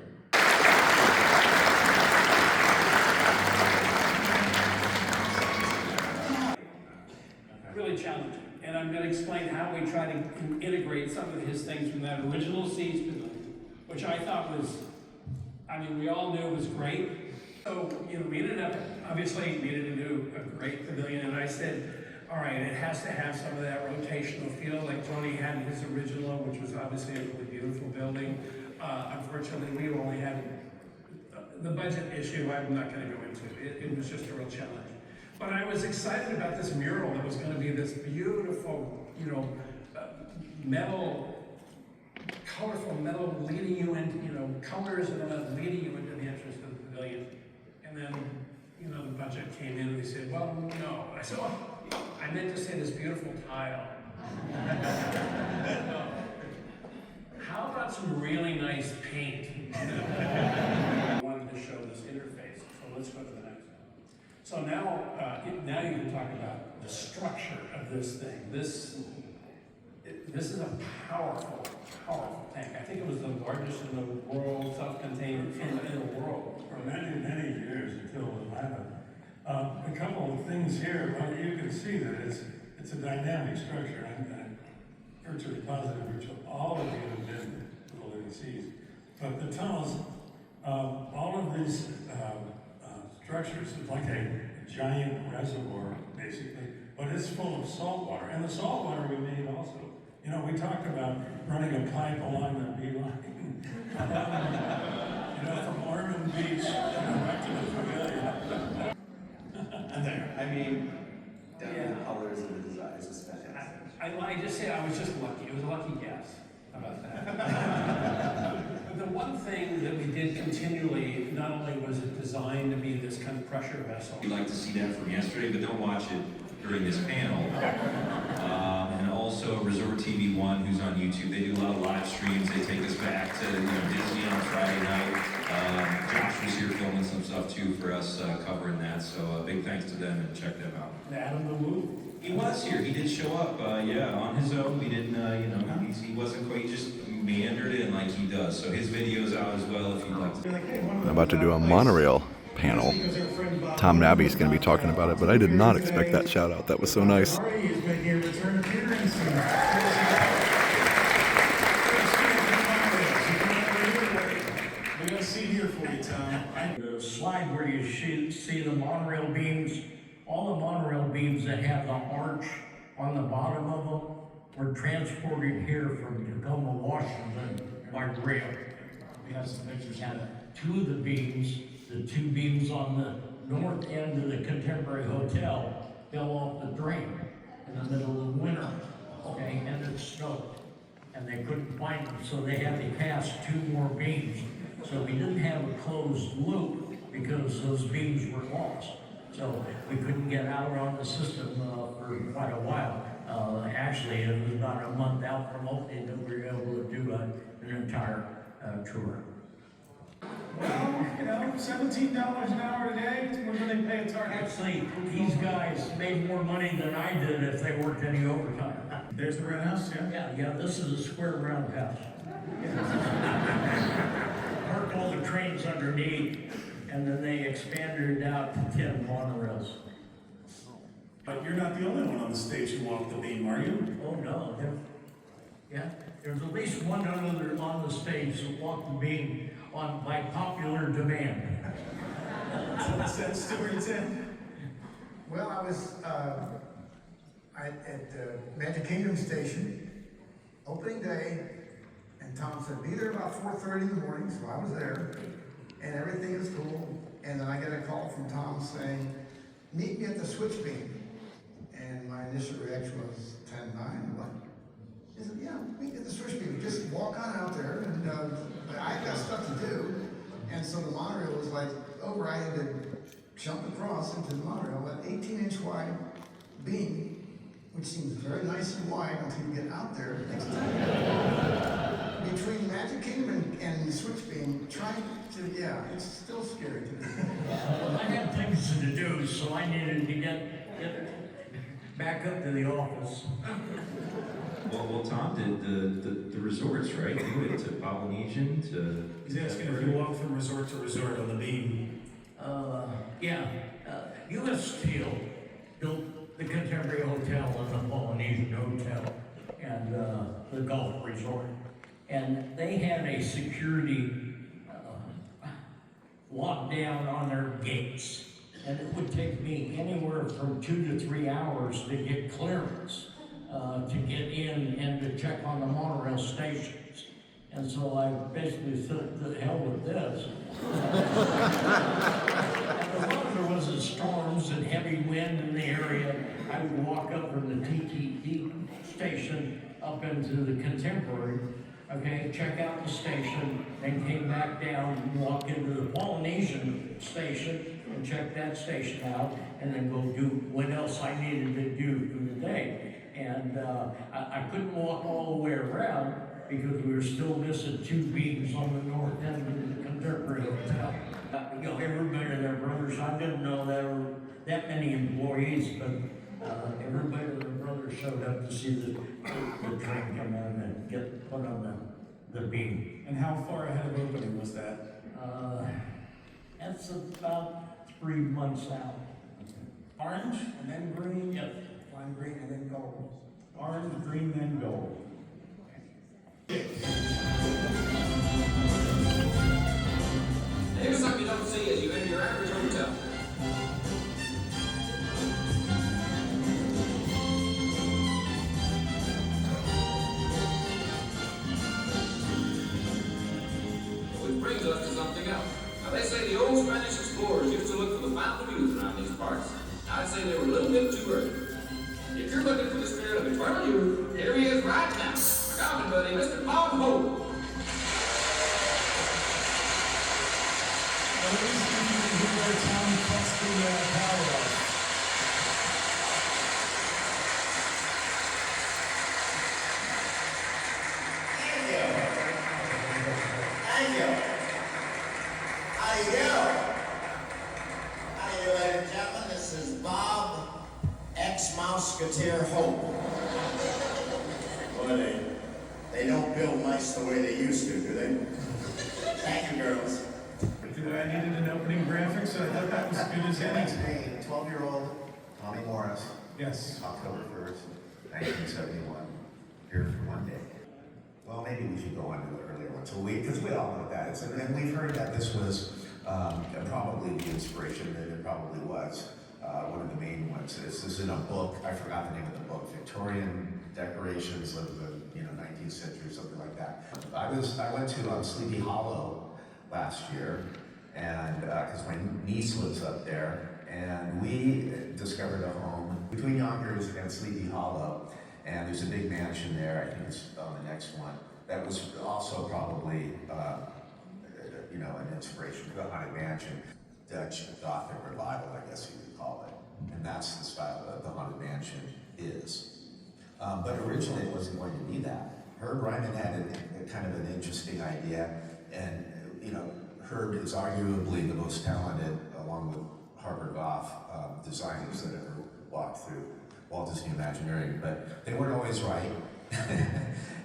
Really challenging, and I'm going to explain how we try to integrate some of his things from that original Seeds Pavilion, which I thought was, I mean, we all knew was great. So, you know, we ended up, obviously, needed to do a great pavilion, and I said, all right, it has to have some of that rotational feel like Tony had in his original, which was obviously a really beautiful building. Unfortunately, we only had the budget issue. I'm not going to go into it. It was just a real challenge. But I was excited about this mural that was going to be this beautiful, you know, metal, colorful metal leading you into, you know, colors and then leading you into the entrance to the pavilion. And then, you know, the budget came in and they said, well, no. I said, oh, I meant to say this beautiful tile. How about some really nice paint? I wanted to show this interface, so let's go to the next one. So now, now you can talk about the structure of this thing. This This is a powerful, powerful tank. I think it was the largest in the world, self-contained in the world. For many, many years until 11. A couple of things here. Well, you can see that it's a dynamic structure. I'm virtually positive all of you have been to the Living Seas. But the tunnels, all of these structures is like a giant reservoir, basically, but it's full of salt water. And the salt water we made also. You know, we talked about running a pipe along the beeline, from Ormond Beach, right to the pavilion. And there, I mean, the colors and the designs is fantastic. I just say I was just lucky. It was a lucky guess about that. But the one thing that we did continually, not only was it designed to be this kind of pressure vessel. You'd like to see that from yesterday, but don't watch it during this panel. And also Resort TV 1, who's on YouTube. They do a lot of live streams. They take us back to Disney on Friday night. Josh was here filming some stuff too for us covering that. So big thanks to them and check them out. Adam the Woo. He was here. He did show up. On his own. We didn't. He wasn't quite. He just meandered in like he does. So his video's out as well if you'd like to. I'm about to do a monorail panel. Tom Nabby's going to be talking about it, but I did not expect that shout out. That was so nice. Is making a return appearance. We got a seat here for you, Tom. The slide where you see the monorail beams, all the monorail beams that have the arch on the bottom of them were transported here from Tacoma, Washington by rail. We have some pictures of that. Two of the beams, the two beams on the north end of the Contemporary Hotel, fell off the drain in the middle of winter, okay, and it snowed. And they couldn't find them, so they had to pass two more beams. So we didn't have a closed loop because those beams were lost. So we couldn't get out on the system for quite a while. Actually, it was about a month out from opening that we were able to do an entire tour. Well, $17 an hour today, we're going to pay a target. Actually, these guys made more money than I did if they worked any overtime. There's the roundhouse, yeah? Yeah, this is a square roundhouse. Parked all the trains underneath, and then they expanded it out to 10 monorails. But you're not the only one on the stage who walked the beam, are you? Oh, no. There's at least one other on the stage that walked the beam by popular demand. So what's that story, Tim? Well, I was at Magic Kingdom Station, opening day, and Tom said, be there about 4:30 in the morning, so I was there, and everything is cool. And then I get a call from Tom saying, meet me at the switch beam. And my initial reaction was 10-9, what? He said, yeah, meet me at the switch beam. Just walk on out there, and I got stuff to do. And so the monorail was like over, I had to jump across into the monorail, an 18-inch wide beam, which seems very nice and wide until you get out there next time. Between Magic Kingdom and the switch beam, trying to, it's still scary to me. Well, I had things to do, so I needed to get back up to the office. Well, Tom did the resorts, right? You went to Polynesian, to... He's asking if you walk from resort to resort on the beam. U.S. Steel built the Contemporary Hotel and the Polynesian Hotel and the Golf Resort. And they had a security lockdown on their gates. And it would take me anywhere from 2 to 3 hours to get clearance to get in and to check on the monorail stations. And so I basically said, to hell with this. And as long as there wasn't storms and heavy wind in the area, I would walk up from the TTD station up into the Contemporary, okay, check out the station, then came back down and walk into the Polynesian station and check that station out, and then go do what else I needed to do for the day. And I couldn't walk all the way around because we were still missing 2 beams on the north end of the Contemporary Hotel. Everybody and their brothers, I didn't know there were that many employees, but everybody and their brother showed up to see the train come in and get put on the beam. And how far ahead of opening was that? That's about 3 months out. Orange and then green? Yep. Lime green and then gold. Orange, green, then gold. Here's something you don't see as you enter your average hotel. Which brings us to something else. Now they say the old Spanish explorers used to look for the fountain of youth around these parts. I'd say they were a little bit too early. If you're looking for the spirit of eternal youth, here he is right now. My common buddy, Mr. Paul Hope. Thank you. How do you do? How do you, ladies and gentlemen? This is Bob, ex-Mouseketeer Hope. Boy, they don't build mice the way they used to, do they? Thank you, girls. I needed an opening graphic, so I thought that was as good as any. Hey, 12-year-old Tommy Morris. Yes. October 1st, 1971. Here for one day. Well, maybe we should go on to the earlier one. So because we all know what that is. And we've heard that this was probably the inspiration, and it probably was one of the main ones. This is in a book, I forgot the name of the book, Victorian Decorations of the 19th century, something like that. I went to Sleepy Hollow last year, and because my niece lives up there, and we discovered a home between Yonkers and Sleepy Hollow, and there's a big mansion there. I think it's on the next one. That was also probably, an inspiration for the Haunted Mansion. Dutch Gothic revival, I guess you could call it, and that's the style that the Haunted Mansion is. But originally, it wasn't going to be that. Herb Ryman had a kind of an interesting idea, and Herb is arguably the most talented, along with Harper Goff, designers that ever walked through Walt Disney Imagineering, but they weren't always right.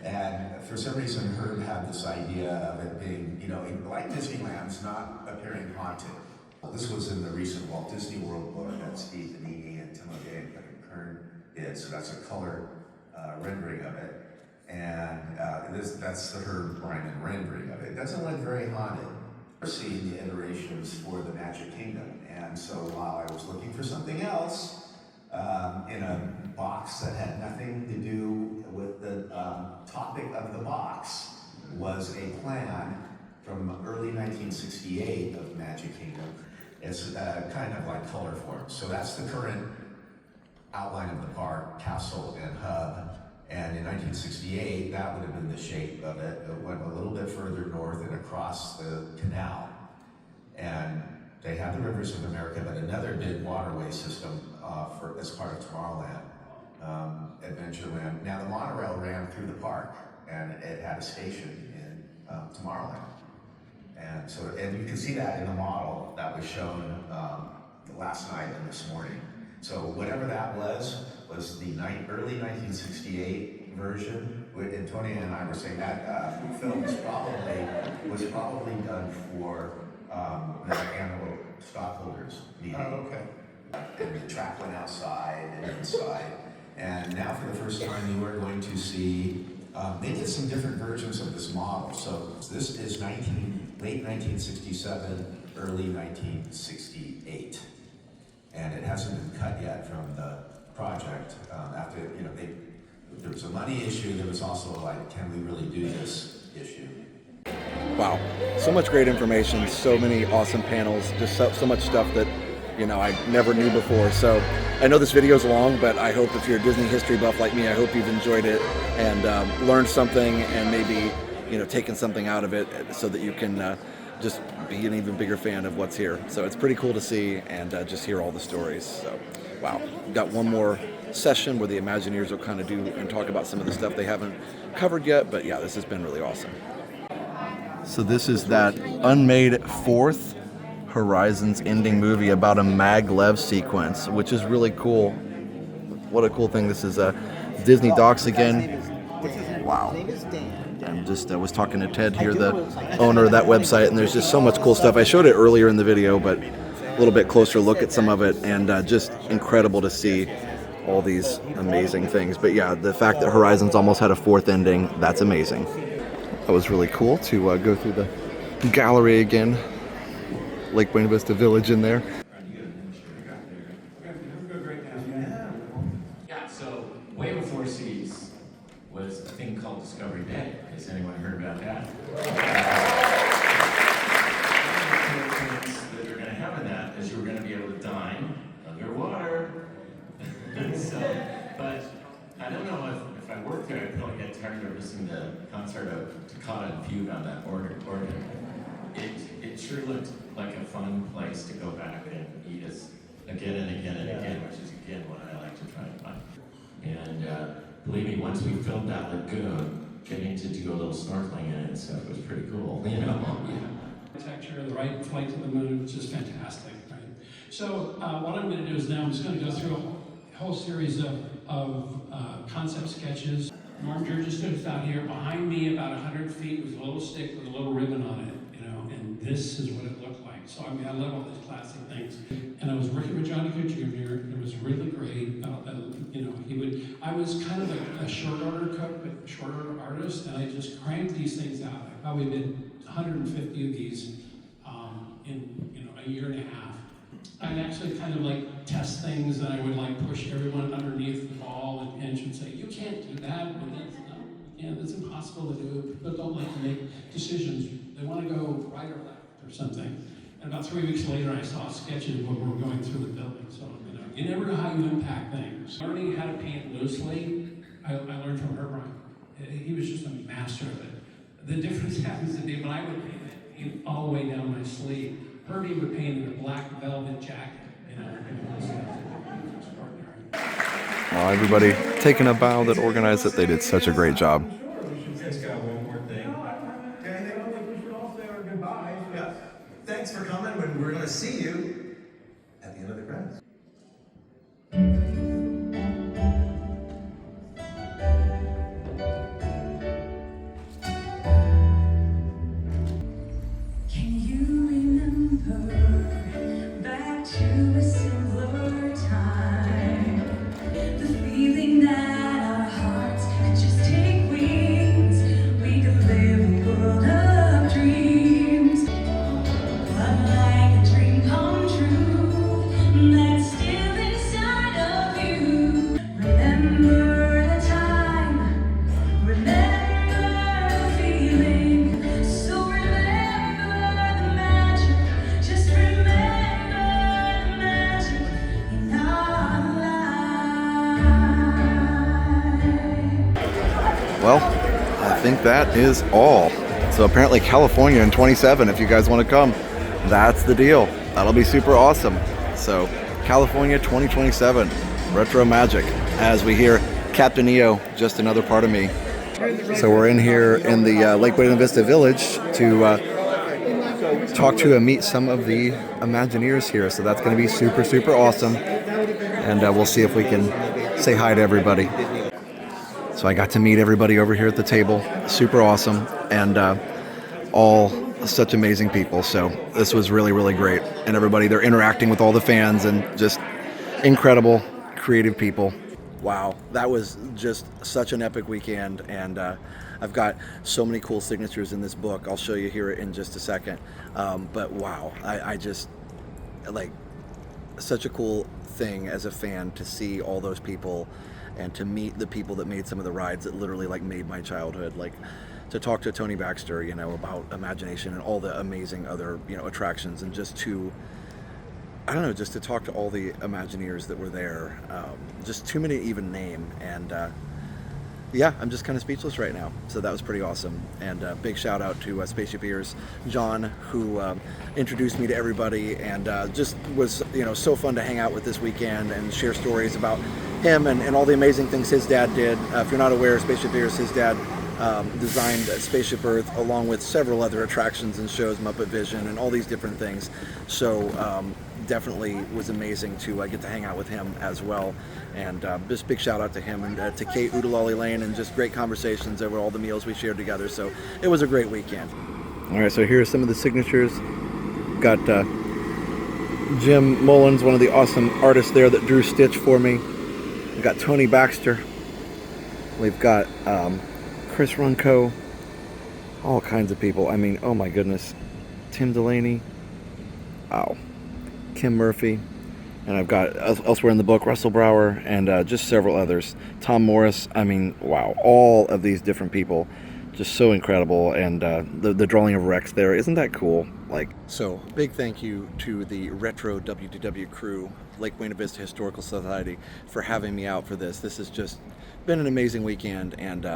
And for some reason, Herb had this idea of it being, like Disneyland's not appearing haunted. This was in the recent Walt Disney World book that Steve Benigni and Tim O'Day and Kevin Kern did, so that's a color rendering of it. And that's the Herb Ryman rendering of it. It doesn't look very haunted. We're seeing the iterations for the Magic Kingdom, and so while I was looking for something else, in a box that had nothing to do with the topic of the box was a plan from early 1968 of Magic Kingdom. It's kind of like color form. So that's the current outline of the park, castle and hub. And in 1968, that would have been the shape of it. It went a little bit further north and across the canal. And they had the Rivers of America, but another big waterway system as part of Tomorrowland, Adventureland. Now the monorail ran through the park, and it had a station in Tomorrowland. And you can see that in the model that was shown last night and this morning. So whatever that was the early 1968 version. Antonia and I were saying that film was probably done for the annual stockholders meeting. Oh, okay. And the track went outside and inside. And now for the first time you are going to see, they did some different versions of this model. So this is late 1967, early 1968. And it hasn't been cut yet from the project. There was a money issue. There was also can we really do this issue? Wow, so much great information, so many awesome panels, just so much stuff that I never knew before. So I know this video is long, but I hope if you're a Disney history buff like me, I hope you've enjoyed it and learned something and maybe taken something out of it so that you can just be an even bigger fan of what's here. So it's pretty cool to see and just hear all the stories. So wow, we've got one more session where the Imagineers will kind of do and talk about some of the stuff they haven't covered yet, but yeah, this has been really awesome. So this is that unmade fourth Horizons ending movie about a maglev sequence, which is really cool. what a cool thing. This is Disney Docks again. Wow. I'm just was talking to Ted here, the owner of that website, and there's just so much cool stuff. I showed it earlier in the video, but a little bit closer look at some of it, and just incredible to see all these amazing things. But yeah, the fact that Horizons almost had a 4th ending, that's amazing. That was really cool to go through the gallery again. Lake Buena Vista Village in there. Yeah, so way before Seas was a thing called Discovery Day. Has anyone heard about that? One of the things that you're going to have in that is you're going to be able to dine underwater. So, but I don't know if I worked there, I'd probably get tired of listening to the concert of Toccata and Fugue on that organ. It sure looked like a fun place to go back and eat us again and again and again, which is again what I like to try and find. And believe me, once we filled that lagoon, getting to do a little snorkeling in it and stuff was pretty cool, you know? Architecture, the right flight to the moon, which is fantastic, right? So what I'm going to do is now I'm just going to go through a whole series of concept sketches. Norm Jurgis stood out here behind me about 100 feet with a little stick with a little ribbon on it, you know, and this is what it looked like. So I mean, I love all these classic things. And I was working with Johnny Good Jr. It was really great. You know, I was kind of a short order cook, but short order artist, and I just cranked these things out. I probably did 150 of these in a year and a half. I'd actually kind of like test things, and I would like push everyone underneath the ball and pinch and say, you can't do that, but that's impossible to do. People don't like to make decisions. They want to go right or left or something. And about 3 weeks later, I saw sketches of what we're going through the building. So, you never know how you impact things. Learning how to paint loosely, I learned from Herbrand. He was just a master of it. The difference happens to be when I would paint all the way down my sleeve. Herbie would paint in a black velvet jacket, you know. It was extraordinary. Well, everybody taking a bow that organized it. They did such a great job. It's got one more thing. Yeah. Thanks for coming. When we're going to see you at the end of the credits. Can you remember back to a simpler time? The feeling that our hearts could just take wings. We could live a world of dreams. But like a dream come true, that's still inside of you. Remember the time, remember the feeling. So remember the magic, just remember the magic in our lives. Well, I think that is all. So apparently California in 27, if you guys want to come, that's the deal. That'll be super awesome. So California 2027, Retromagic. As we hear Captain EO, just another part of me. So we're in here in the Lake Buena Vista Village to talk to and meet some of the Imagineers here. So that's going to be super, super awesome. And we'll see if we can say hi to everybody. So I got to meet everybody over here at the table. Super awesome. And all such amazing people. So this was really, really great. And everybody, they're interacting with all the fans and just incredible, creative people. Wow, that was just such an epic weekend. And I've got so many cool signatures in this book. I'll show you here in just a second. But wow, I just, like, such a cool thing as a fan to see all those people and to meet the people that made some of the rides that literally like made my childhood. Like, to talk to Tony Baxter, you know, about Imagination and all the amazing other, you know, attractions, and just to, I don't know, just to talk to all the Imagineers that were there. Just too many to even name. And yeah, I'm just kind of speechless right now. So that was pretty awesome. And big shout out to Spaceship Ears John, who introduced me to everybody, and just was, you know, so fun to hang out with this weekend and share stories about him and all the amazing things his dad did. If you're not aware, Spaceship Ears, his dad designed Spaceship Earth along with several other attractions and shows, Muppet Vision and all these different things. So definitely was amazing to get to hang out with him as well. And just big shout out to him and to Kate Oodalali Lane, and just great conversations over all the meals we shared together. So it was a great weekend. All right, so here are some of the signatures. Got Jim Mullins, one of the awesome artists there that drew Stitch for me. We've got Tony Baxter. We've got Chris Runco. All kinds of people. I mean, oh my goodness. Tim Delaney. Wow. Kim Murphy. And I've got elsewhere in the book, Russell Brower, and just several others. Tom Morris. I mean, wow. All of these different people. Just so incredible. And the drawing of Rex there. Isn't that cool? So, big thank you to the retrowdw crew, Lake Buena Vista Historical Society, for having me out for this. This has just been an amazing weekend, and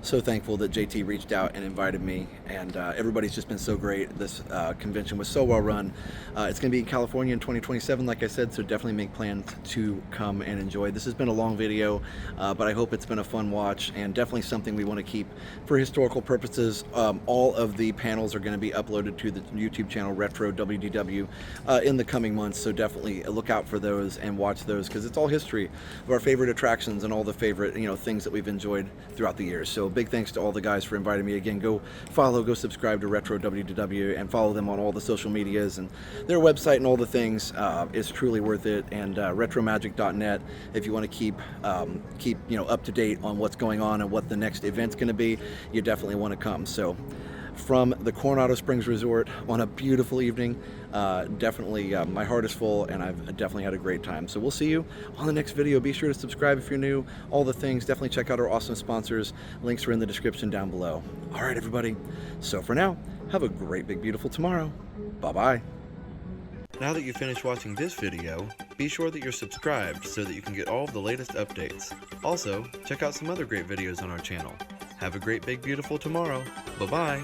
so thankful that JT reached out and invited me, and everybody's just been so great. This convention was so well run. It's going to be in California in 2027, like I said, so definitely make plans to come and enjoy. This has been a long video, but I hope it's been a fun watch, and definitely something we want to keep for historical purposes. All of the panels are going to be uploaded to the YouTube channel retrowdw in the coming months, so definitely look out for those and watch those, because it's all history of our favorite attractions and all the favorite things that we've enjoyed throughout the years. So big thanks to all the guys for inviting me. Again, go follow, go subscribe to retrowdw, and follow them on all the social medias, and their website and all the things is truly worth it. And retromagic.net if you want to keep up to date on what's going on and what the next event's going to be. You definitely want to come. So from the Coronado Springs Resort on a beautiful evening, definitely my heart is full, and I've definitely had a great time. So we'll see you on the next video. Be sure to subscribe if you're new, all the things. Definitely check out our awesome sponsors. Links are in the description down below. All right, everybody. So for now, have a great, big, beautiful tomorrow. Bye-bye. Now that you've finished watching this video, be sure that you're subscribed so that you can get all of the latest updates. Also, check out some other great videos on our channel. Have a great, big, beautiful tomorrow. Bye-bye.